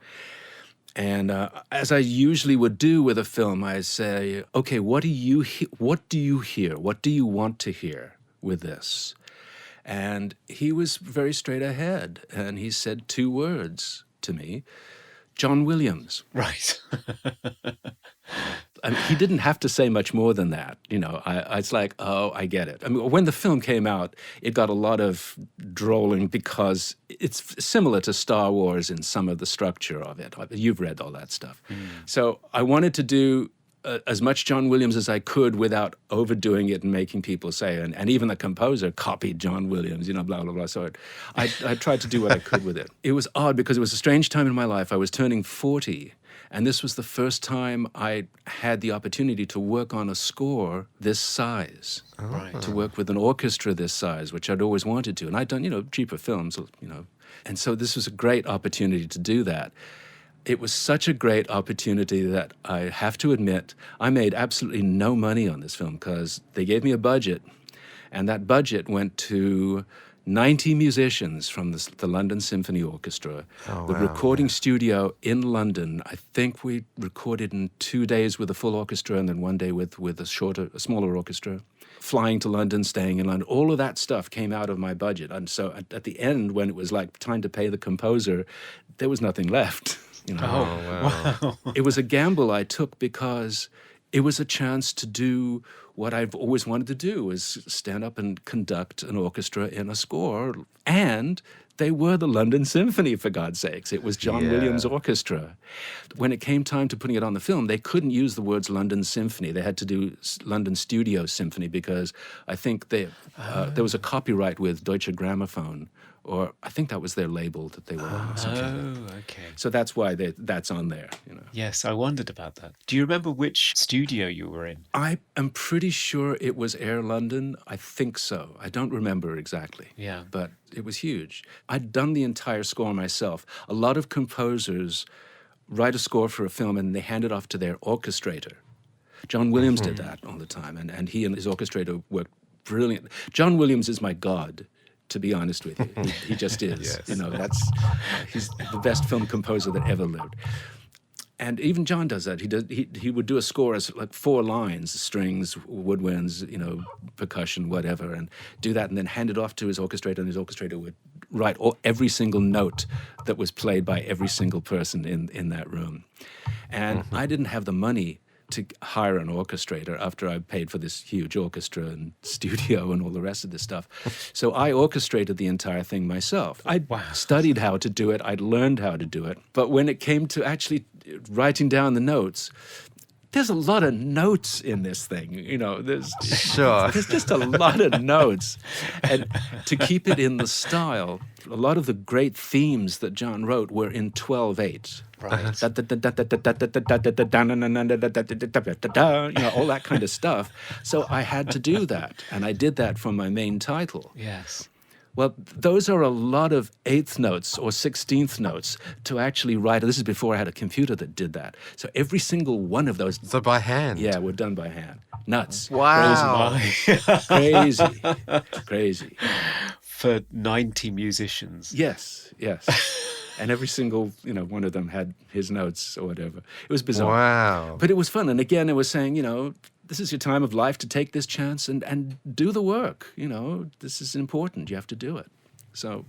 And as I usually would do with a film, I say, okay, what do you hear? What do you want to hear with this? And he was very straight ahead, and he said two words to me, John Williams. Right. I mean, he didn't have to say much more than that. It's like, oh, I get it. I mean, when the film came out, it got a lot of drolling because it's similar to Star Wars in some of the structure of it. You've read all that stuff. So I wanted to do as much John Williams as I could without overdoing it and making people say, and even the composer copied John Williams, blah, blah, blah. So I tried to do what I could with it. It was odd because it was a strange time in my life. I was turning 40. And this was the first time I had the opportunity to work on a score this size, to work with an orchestra this size, which I'd always wanted to. And I'd done, cheaper films, And so this was a great opportunity to do that. It was such a great opportunity that I have to admit, I made absolutely no money on this film because they gave me a budget, and that budget went to 90 musicians from the London Symphony Orchestra. The recording studio in London, I think we recorded in 2 days with a full orchestra and then 1 day with a smaller orchestra. Flying to London, staying in London, all of that stuff came out of my budget. And so at the end, when it was like time to pay the composer, there was nothing left. Wow. It was a gamble I took because it was a chance to do what I've always wanted to do, is stand up and conduct an orchestra in a score. And they were the London Symphony, for God's sakes. It was John Williams' orchestra. When it came time to putting it on the film, they couldn't use the words London Symphony. They had to do London Studio Symphony because I think there was a copyright with Deutsche Grammophon, or I think that was their label that they were on. Okay. So that's why that's on there. Yes, I wondered about that. Do you remember which studio you were in? I am pretty sure it was Air London. I think so. I don't remember exactly. Yeah. But it was huge. I'd done the entire score myself. A lot of composers write a score for a film and they hand it off to their orchestrator. John Williams did that all the time, and he and his orchestrator worked brilliant. John Williams is my god, to be honest with you. He just is. Yes. He's the best film composer that ever lived. And even John does that. He would do a score as like 4 lines, strings, woodwinds, percussion, whatever, and do that and then hand it off to his orchestrator, and his orchestrator would write every single note that was played by every single person in that room. And I didn't have the money to hire an orchestrator after I paid for this huge orchestra and studio and all the rest of this stuff. So I orchestrated the entire thing myself. I studied how to do it. I'd learned how to do it. But when it came to actually writing down the notes, there's a lot of notes in this thing. You know, there's Sure. there's just a lot of notes, and to keep it in the style, a lot of the great themes that John wrote were in 12/8. Right. You know, all that kind of stuff. So I had to do that, and I did that for my main title. Yes. Well, those are a lot of eighth notes or 16th notes to actually write. This is before I had a computer that did that. So every single one of those, So by hand. yeah, were done by hand. Nuts. Wow. Crazy. Crazy. For 90 musicians. Yes, yes. And every single, you know, one of them had his notes or whatever. It was bizarre. Wow. But it was fun. And again, it was saying, you know, this is your time of life to take this chance and do the work. You know, this is important. You have to do it. So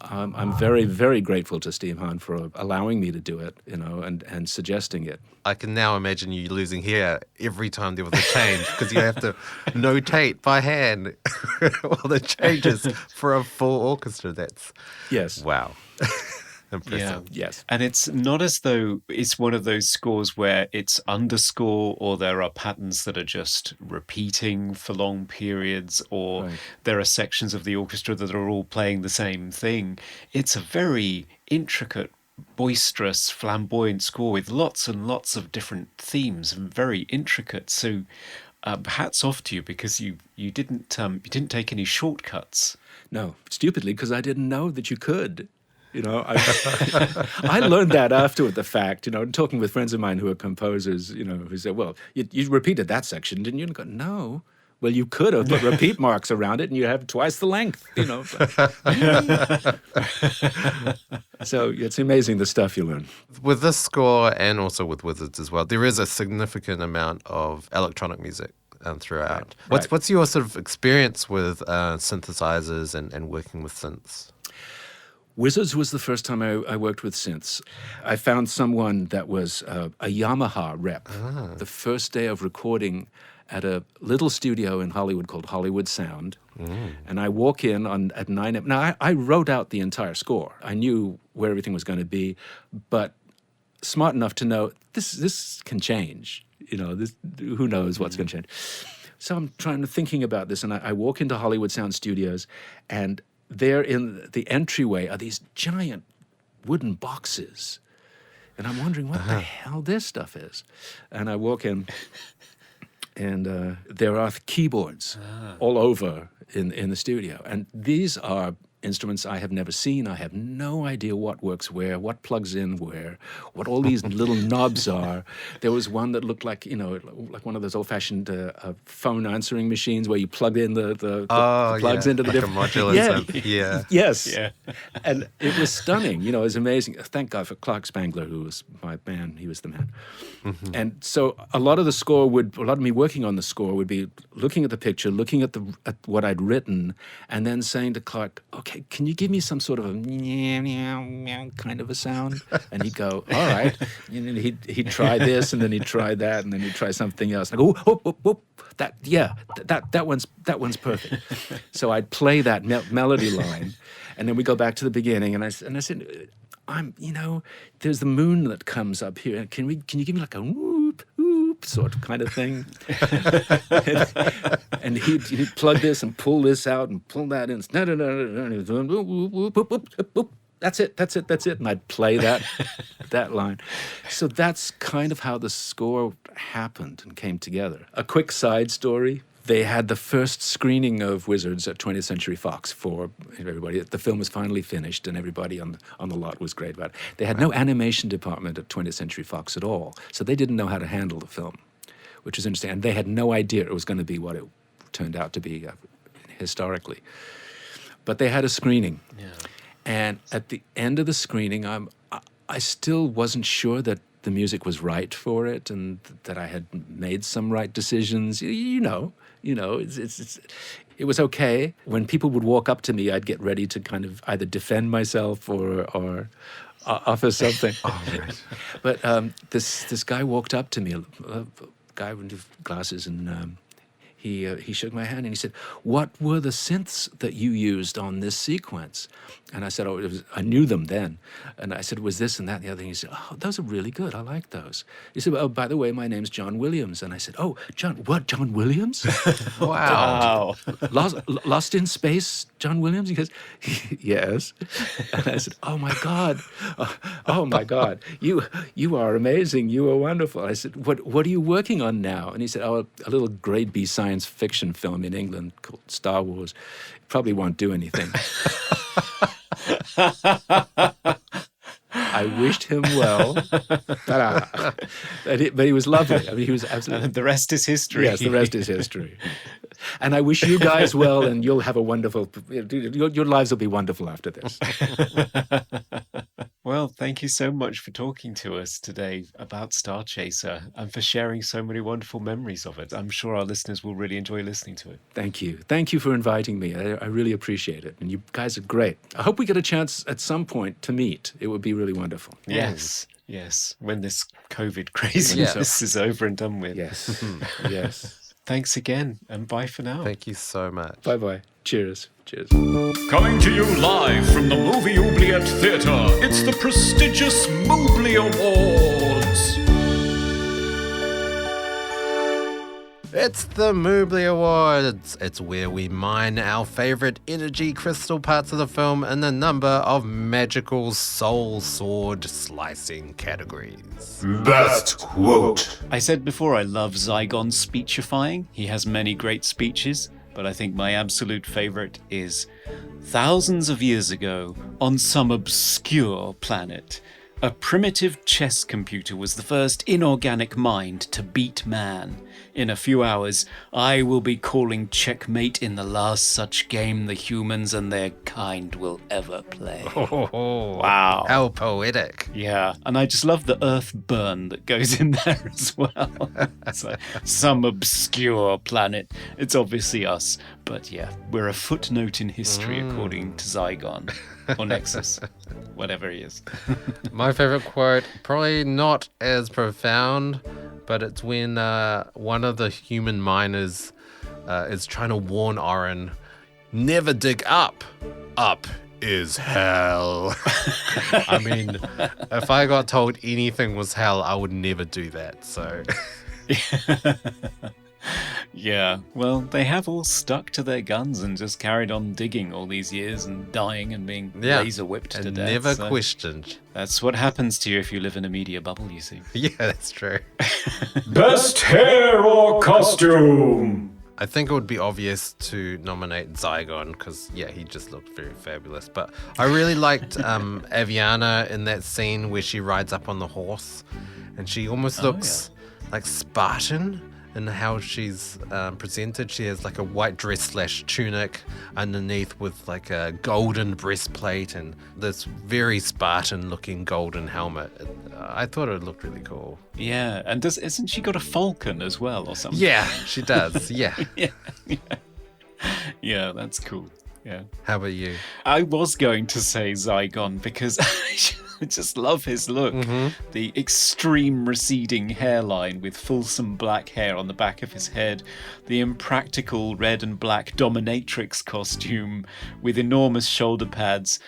I'm very, very grateful to Steve Hahn for allowing me to do it, you know, and suggesting it. I can now imagine you losing hair every time there was a change because you have to notate by hand all the changes for a full orchestra. That's Yes. wow. Yeah. Impressive. Yes. And it's not as though it's one of those scores where it's underscore or there are patterns that are just repeating for long periods or Right. there are sections of the orchestra that are all playing the same thing. It's a very intricate, boisterous, flamboyant score with lots and lots of different themes and very intricate. So hats off to you because you didn't take any shortcuts. No, stupidly, because I didn't know that you could. You know, I learned that after the fact, you know, talking with friends of mine who are composers, you know, who said, well, you repeated that section, didn't you? And I go, no. Well, you could have put repeat marks around it and you have twice the length, you know. So it's amazing the stuff you learn. With this score and also with Wizards as well, there is a significant amount of electronic music throughout. Right. What's your sort of experience with synthesizers and working with synths? Wizards was the first time I worked with synths. I found someone that was a Yamaha rep. The first day of recording at a little studio in Hollywood called Hollywood Sound. And I walk in at 9 a.m. Now, I wrote out the entire score. I knew where everything was going to be, but smart enough to know this can change. You know, who knows what's going to change. So I'm thinking about this, and I walk into Hollywood Sound Studios, and there in the entryway are these giant wooden boxes. And I'm wondering what the hell this stuff is. And I walk in, and there are keyboards all over in the studio. And these are instruments I have never seen. I have no idea what works where, what plugs in where, what all these little knobs are. There was one that looked like, you know, like one of those old-fashioned phone answering machines where you plug in the plugs into the like different... a modular synth. Yeah. Yes. Yeah. And it was stunning. You know, it was amazing. Thank God for Clark Spangler, who was my man. He was the man. And so a lot of me working on the score would be looking at the picture, looking at what I'd written, and then saying to Clark, okay, can you give me some sort of a meow, meow, meow kind of a sound? And he'd go, all right. And he'd try this, and then he'd try that, and then he'd try something else. And I go, whoop, that one's perfect. So I'd play that melody line, and then we go back to the beginning, and I said, there's the moon that comes up here. Can you give me like a whoop, whoop sort of kind of thing? and he'd plug this and pull this out and pull that in. That's it. And I'd play that line. So that's kind of how the score happened and came together. A quick side story. They had the first screening of Wizards at 20th Century Fox for everybody. The film was finally finished, and everybody on the lot was great about it. They had no animation department at 20th Century Fox at all, so they didn't know how to handle the film, which is interesting. And they had no idea it was going to be what it turned out to be historically. But they had a screening. Yeah. And at the end of the screening, I still wasn't sure that the music was right for it and that I had made some right decisions. It was okay. When people would walk up to me, I'd get ready to kind of either defend myself or offer something. Right. But this guy walked up to me, a guy with glasses, and he shook my hand and he said, "What were the synths that you used on this sequence?" And I said, I knew them then. And I said, "Was this and that and the other thing?" He said, "Oh, those are really good. I like those." He said, "Oh, by the way, my name's John Williams." And I said, "Oh, John Williams? Wow. Lost in Space, John Williams?" He goes, "Yes." And I said, "Oh my God. Oh my God. You are amazing. You are wonderful." I said, What are you working on now?" And he said, "Oh, a little grade B science fiction film in England called Star Wars. Probably won't do anything." I wished him well. But he was lovely. I mean, he was absolutely... And the rest is history. Yes, the rest is history. And I wish you guys well, and you'll have a wonderful... Your lives will be wonderful after this. Well, thank you so much for talking to us today about Starchaser and for sharing so many wonderful memories of it. I'm sure our listeners will really enjoy listening to it. Thank you. Thank you for inviting me. I really appreciate it. And you guys are great. I hope we get a chance at some point to meet. It would be really wonderful. Yes, yes. When this COVID craziness is over and done with. Yes. Yes. Thanks again, and bye for now. Thank you so much. Bye-bye. Cheers. Cheers. Coming to you live from the Movie Oubliette Theatre, it's the prestigious Mobley Awards. It's the Mobley Awards. It's where we mine our favorite energy crystal parts of the film in a number of magical soul sword slicing categories. Best quote. I said before I love Zygon's speechifying. He has many great speeches, but I think my absolute favorite is thousands of years ago, on some obscure planet, a primitive chess computer was the first inorganic mind to beat man. In a few hours, I will be calling checkmate in the last such game the humans and their kind will ever play. Oh, Wow. how poetic. Yeah, and I just love the earth burn that goes in there as well. It's like some obscure planet. It's obviously us, but yeah, we're a footnote in history according to Zygon or Nexus, whatever he is. My favorite quote, probably not as profound, but it's when one of the human miners is trying to warn Orin, never dig up. Up is hell. I mean, if I got told anything was hell, I would never do that. So, Yeah, well, they have all stuck to their guns and just carried on digging all these years and dying and being laser whipped to and death. never so questioned. That's what happens to you if you live in a media bubble, you see. Yeah, that's true. Best hair or costume. I think it would be obvious to nominate Zygon because, yeah, he just looked very fabulous. But I really liked Aviana in that scene where she rides up on the horse and she almost looks like Spartan in how she's presented. She has like a white dress / tunic underneath with like a golden breastplate and this very Spartan looking golden helmet. I thought it looked really cool. Yeah, and isn't she got a falcon as well or something? Yeah, she does. Yeah. Yeah, that's cool. Yeah. How about you? I was going to say Zygon because I just love his look. The extreme receding hairline with fulsome black hair on the back of his head, the impractical red and black dominatrix costume with enormous shoulder pads.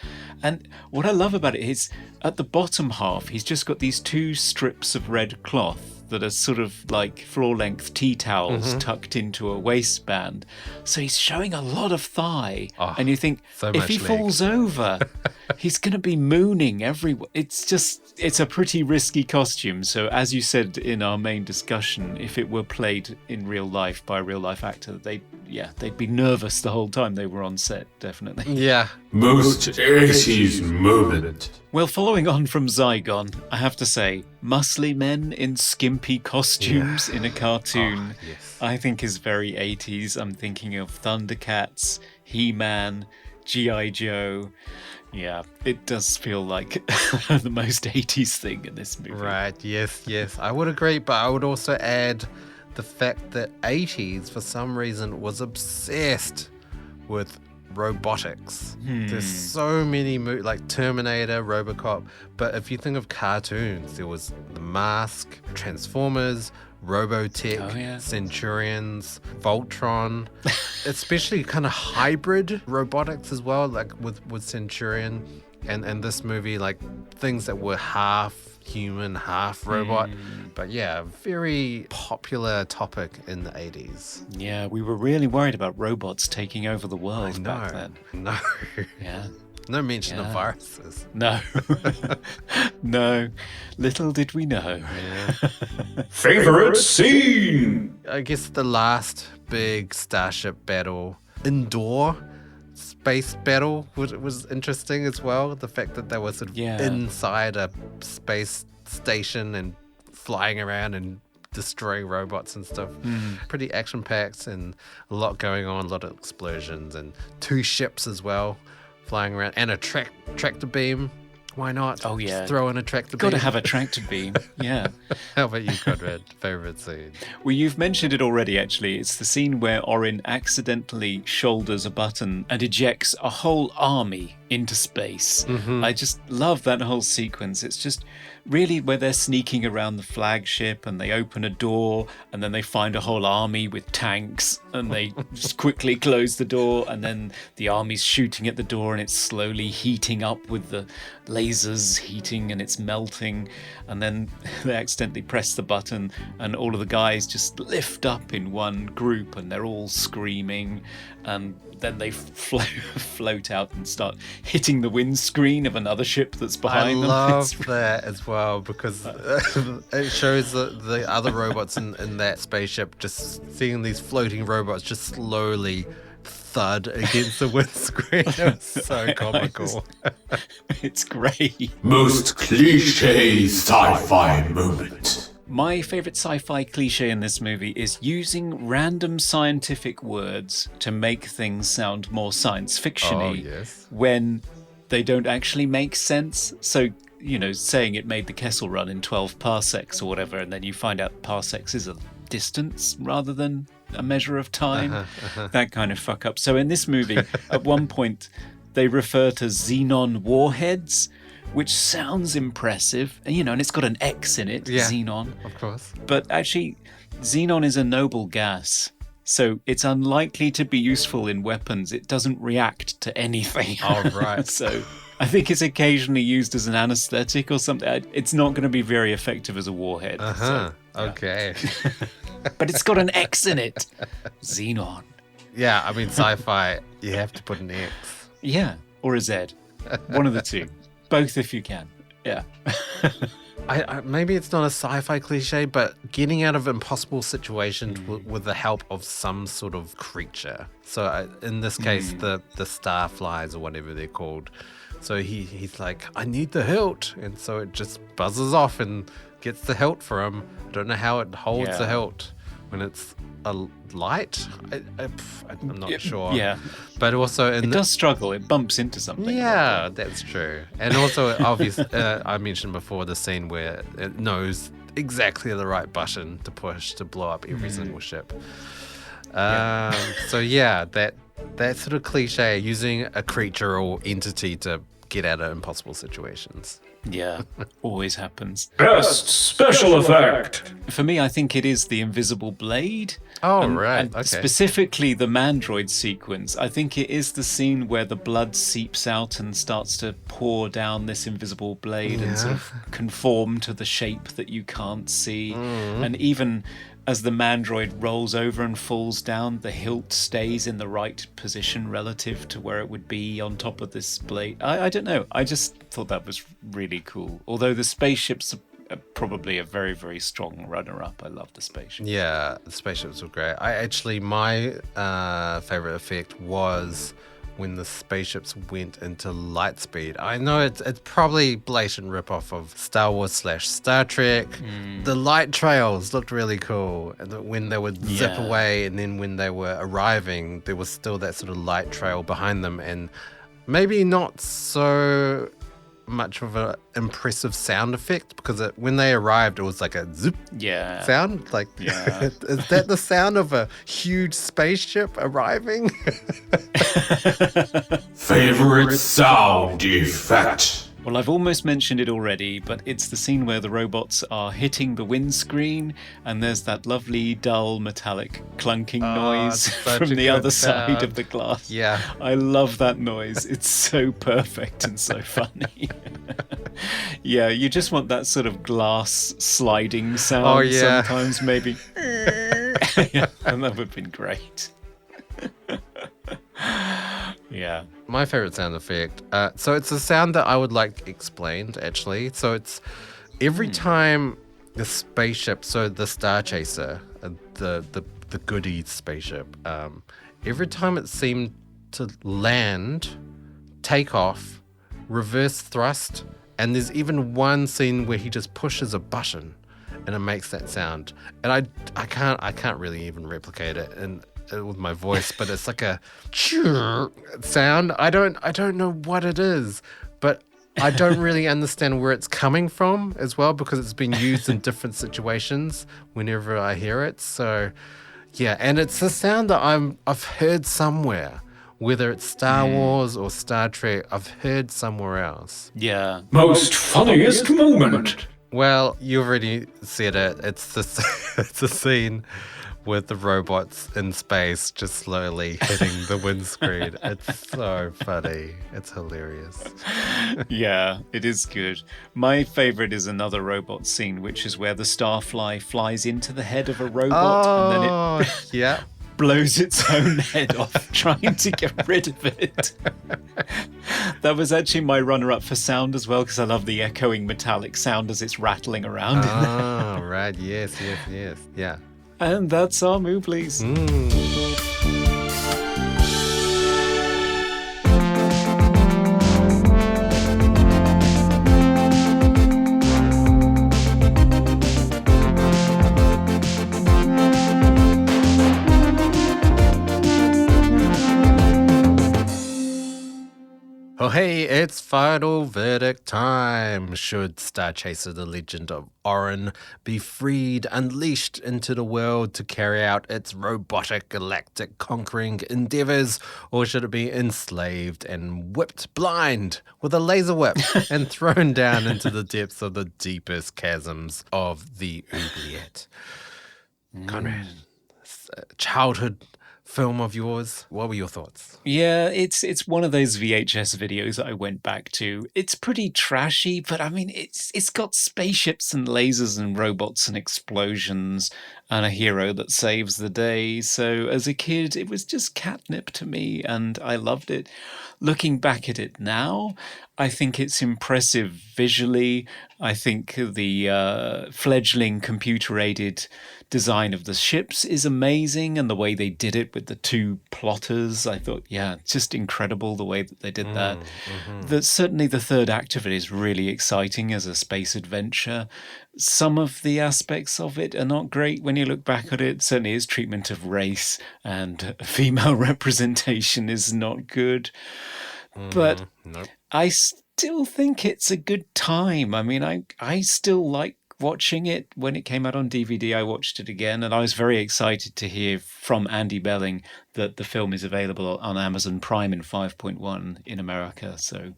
And what I love about it is at the bottom half, he's just got these 2 strips of red cloth that are sort of like floor-length tea towels tucked into a waistband. So he's showing a lot of thigh. And you think, so if much he leg. falls over, he's going to be mooning everywhere. It's a pretty risky costume. So as you said in our main discussion, if it were played in real life by a real-life actor, they'd be nervous the whole time they were on set, definitely. Yeah. Most 80s moment. Well, following on from Zygon, I have to say, muscly men in skimpy costumes in a cartoon, I think is very 80s. I'm thinking of Thundercats, He-Man, G.I. Joe. Yeah, it does feel like the most 80s thing in this movie. Right, yes. I would agree, but I would also add the fact that 80s, for some reason, was obsessed with robotics. There's so many like Terminator, RoboCop, but if you think of cartoons, there was The Mask, Transformers, Robotech, Oh, yeah. Centurions, Voltron, especially kind of hybrid robotics as well, like with Centurion and this movie, like things that were half human, half robot. But yeah, very popular topic in the 80s. Yeah, we were really worried about robots taking over the world back then. No. Yeah. No mention of Yeah. viruses. No. No. Little did we know. Favorite scene? I guess the last big starship battle, indoor space battle, was interesting as well. The fact that they were sort of Yeah. inside a space station and flying around and destroying robots and stuff. Pretty action packed and a lot going on, a lot of explosions and 2 ships as well flying around and a tractor beam. Why not? Oh, yeah. Just throw in a tractor Got beam. to have a tractor beam. Yeah. How about you, Conrad? Favorite scene? Well, you've mentioned it already, actually. It's the scene where Orin accidentally shoulders a button and ejects a whole army into space. I just love that whole sequence. It's just really where they're sneaking around the flagship and they open a door and then they find a whole army with tanks and they just quickly close the door and then the army's shooting at the door and it's slowly heating up with the lasers heating and it's melting, and then they accidentally press the button and all of the guys just lift up in one group and they're all screaming, and then they float out and start hitting the windscreen of another ship that's behind them. I It's love that as well because it shows the other robots in that spaceship, just seeing these floating robots just slowly thud against the windscreen. It was so comical. It's great. Most cliche sci-fi moment. My favourite sci-fi cliche in this movie is using random scientific words to make things sound more science fiction-y Oh, yes. when they don't actually make sense. So, you know, saying it made the Kessel Run in 12 parsecs or whatever, and then you find out parsecs is a distance rather than a measure of time. That kind of fuck up. So in this movie, at one point, they refer to xenon warheads, which sounds impressive, and you know, and it's got an X in it, Yeah. xenon. Of course. But actually, xenon is a noble gas, so it's unlikely to be useful in weapons. It doesn't react to anything. Oh, right. So I think it's occasionally used as an anesthetic or something. It's not going to be very effective as a warhead. Uh-huh. So, Okay. but it's got an X in it. Xenon. Yeah, I mean, sci-fi, you have to put an X. Yeah, or a Z. One of the two. Both if you can. Yeah. I maybe it's not a sci-fi cliche, but getting out of impossible situations with the help of some sort of creature. So in this case, the starflies or whatever they're called. So he's like, I need the hilt, and so it just buzzes off and gets the hilt for him. I don't know how it holds the Yeah. hilt when it's a light. I'm not sure. Yeah. but also in It does struggle. It bumps into something. yeah, that's true. And also, obviously, I mentioned before the scene where it knows exactly the right button to push to blow up every single ship. So yeah, that sort of cliche, using a creature or entity to get out of impossible situations. Yeah, always happens. Best special effect. For me, I think it is the invisible blade. Oh, right. And Okay. specifically the Mandroid sequence. I think it is the scene where the blood seeps out and starts to pour down this invisible blade and sort of conform to the shape that you can't see. And even as the Mandroid rolls over and falls down, the hilt stays in the right position relative to where it would be on top of this blade. I don't know. I just thought that was really cool. Although the spaceships are probably a very, very strong runner-up. I love the spaceship. Yeah, the spaceships were great. My favorite effect was when the spaceships went into light speed. I know it's probably blatant ripoff of Star Wars / Star Trek. The light trails looked really cool, and when they would zip Yeah. away, and then when they were arriving, there was still that sort of light trail behind them, and maybe not so much of an impressive sound effect, because when they arrived, it was like a zip Yeah. sound. Like, Yeah. is that the sound of a huge spaceship arriving? Favorite sound effect. Well, I've almost mentioned it already, but it's the scene where the robots are hitting the windscreen and there's that lovely, dull, metallic clunking noise such from a the good other side sound. of the glass. Yeah. I love that noise. It's so perfect and so funny. Yeah, you just want that sort of glass sliding sound Oh, yeah. sometimes, maybe. Yeah, and that would have been great. Yeah. My favorite sound effect. So it's a sound that I would like explained, actually. So it's every time the spaceship, so the Starchaser, the goody spaceship, every time it seemed to land, take off, reverse thrust, and there's even one scene where he just pushes a button and it makes that sound. And I can't really even replicate it with my voice, but it's like a sound. I don't know what it is, but I don't really understand where it's coming from as well, because it's been used in different situations whenever I hear it. So yeah, and it's a sound that I've heard somewhere, whether it's Star Wars or Star Trek. I've heard somewhere else. Yeah. Most funniest moment. Well, you already said it. It's it's a scene with the robots in space just slowly hitting the windscreen. It's so funny. It's hilarious. Yeah, it is good. My favorite is another robot scene, which is where the Starfly flies into the head of a robot and then it Oh, yeah. blows its own head off, trying to get rid of it. That was actually my runner-up for sound as well, because I love the echoing metallic sound as it's rattling around. Oh, right. Yes. Yeah. And that's our Mooblies. Oh, hey, it's final verdict time. Should Starchaser, the Legend of Orin, be freed, unleashed into the world to carry out its robotic galactic conquering endeavors, or should it be enslaved and whipped blind with a laser whip and thrown down into the depths of the deepest chasms of the oubliette? Conrad, childhood film of yours, what were your thoughts? Yeah, it's one of those VHS videos that I went back to. It's pretty trashy, but I mean, it's got spaceships and lasers and robots and explosions and a hero that saves the day. So as a kid, it was just catnip to me, and I loved it. Looking back at it now, I think it's impressive visually. I think the fledgling computer-aided design of the ships is amazing, and the way they did it with the two plotters, I thought, yeah, just incredible the way that they did that. Certainly the third act of it is really exciting as a space adventure. Some of the aspects of it are not great when you look back at it. Certainly his treatment of race and female representation is not good. But Nope. I still think it's a good time. I mean, I still like watching it. When it came out on DVD, I watched it again, and I was very excited to hear from Andy Belling that the film is available on Amazon Prime in 5.1 in America. So,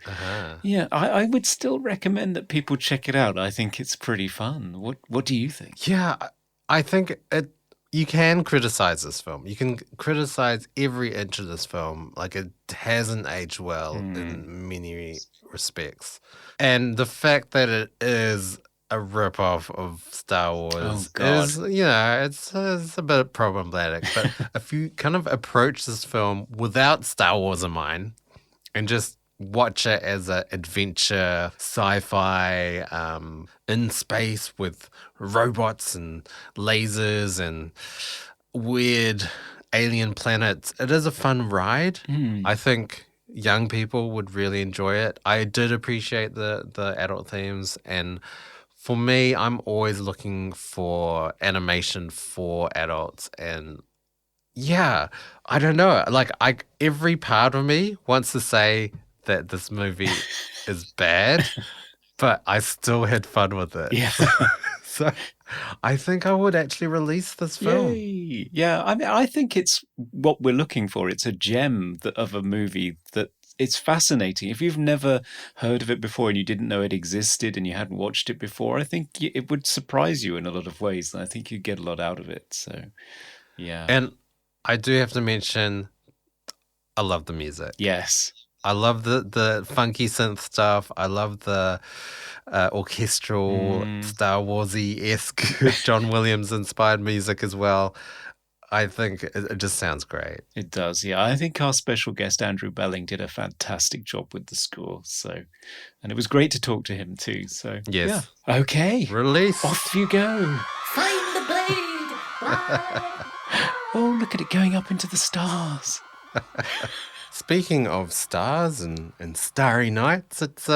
yeah, I would still recommend that people check it out. I think it's pretty fun. What do you think? Yeah, I think you can criticize this film. You can criticize every inch of this film. Like, it hasn't aged well in many respects. And the fact that it is a ripoff of Star Wars is, it's a bit problematic. But if you kind of approach this film without Star Wars in mind and just watch it as an adventure, sci-fi, in space with robots and lasers and weird alien planets, it is a fun ride. I think young people would really enjoy it. I did appreciate the adult themes, and for me, I'm always looking for animation for adults. And yeah, I don't know. Like, every part of me wants to say that this movie is bad, but I still had fun with it. Yeah. So I think I would actually release this film. Yay. Yeah, I mean, I think it's what we're looking for. It's a gem of a movie that it's fascinating. If you've never heard of it before and you didn't know it existed and you hadn't watched it before, I think it would surprise you in a lot of ways. And I think you'd get a lot out of it. So, yeah. And I do have to mention, I love the music. Yes. I love the funky synth stuff. I love the orchestral, Star Warsy-esque John Williams inspired music as well. I think it just sounds great. It does, yeah. I think our special guest, Andrew Belling, did a fantastic job with the score. So, and it was great to talk to him too. So, Yes. yeah. Okay. Release. Off you go. Find the blade. Fly. Oh, look at it going up into the stars. Speaking of stars and starry nights, it's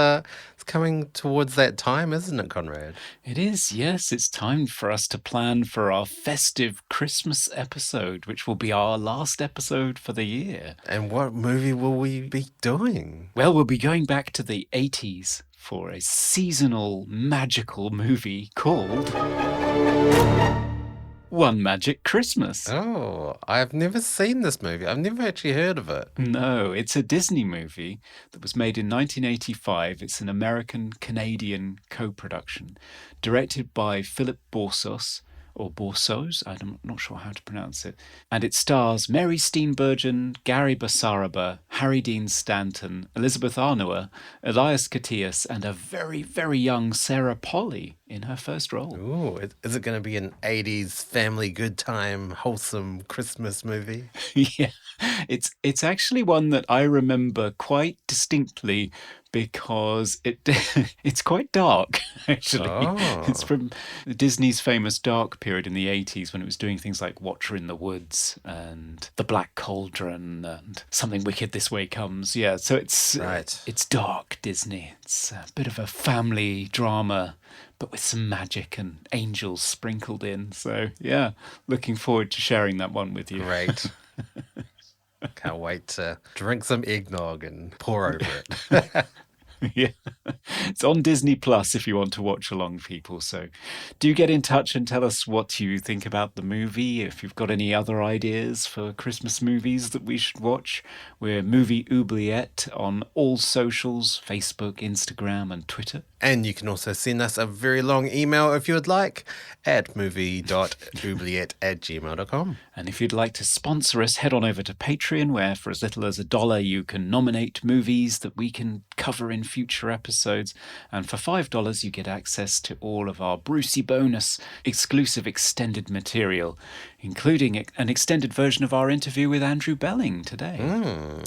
coming towards that time, isn't it, Conrad? It is, yes. It's time for us to plan for our festive Christmas episode, which will be our last episode for the year. And what movie will we be doing? Well, we'll be going back to the 80s for a seasonal magical movie called One Magic Christmas. Oh, I've never seen this movie. I've never actually heard of it. No, it's a Disney movie that was made in 1985. It's an American-Canadian co-production, directed by Philip Borsos, or Borsos, I'm not sure how to pronounce it. And it stars Mary Steenburgen, Gary Basaraba, Harry Dean Stanton, Elizabeth Arnower, Elias Koteas, and a very, very young Sarah Polley in her first role. Ooh, is it going to be an 80s family good time, wholesome Christmas movie? Yeah, it's actually one that I remember quite distinctly because it's quite dark, actually. Oh. It's from Disney's famous dark period in the 80s when it was doing things like Watcher in the Woods and The Black Cauldron and Something Wicked This Way Comes. Yeah, so it's dark Disney. It's a bit of a family drama, but with some magic and angels sprinkled in. So, yeah, looking forward to sharing that one with you. Great. Can't wait to drink some eggnog and pour over it. Yeah, it's on Disney Plus if you want to watch along, people. So do get in touch and tell us what you think about the movie. If you've got any other ideas for Christmas movies that we should watch, we're Movie Oubliette on all socials, Facebook, Instagram and Twitter. And you can also send us a very long email if you would like at movie.oubliette@gmail.com. And if you'd like to sponsor us, head on over to Patreon, where for as little as $1 you can nominate movies that we can cover in future episodes. And for $5 you get access to all of our Brucey bonus exclusive extended material, including an extended version of our interview with Andrew Belling today.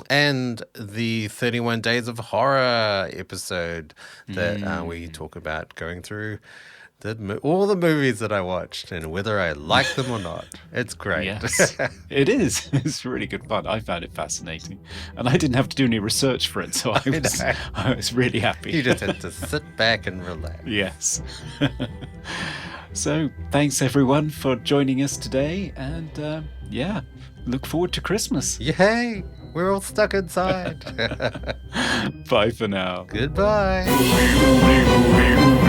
And the 31 Days of Horror episode that we talk about going through all the movies that I watched and whether I like them or not. It's great. Yes, it is. It's really good fun. I found it fascinating. And I didn't have to do any research for it, so I was really happy. You just had to sit back and relax. Yes. So, thanks everyone for joining us today. And look forward to Christmas. Yay! We're all stuck inside. Bye for now. Goodbye. Ooby, ooby, ooby, ooby.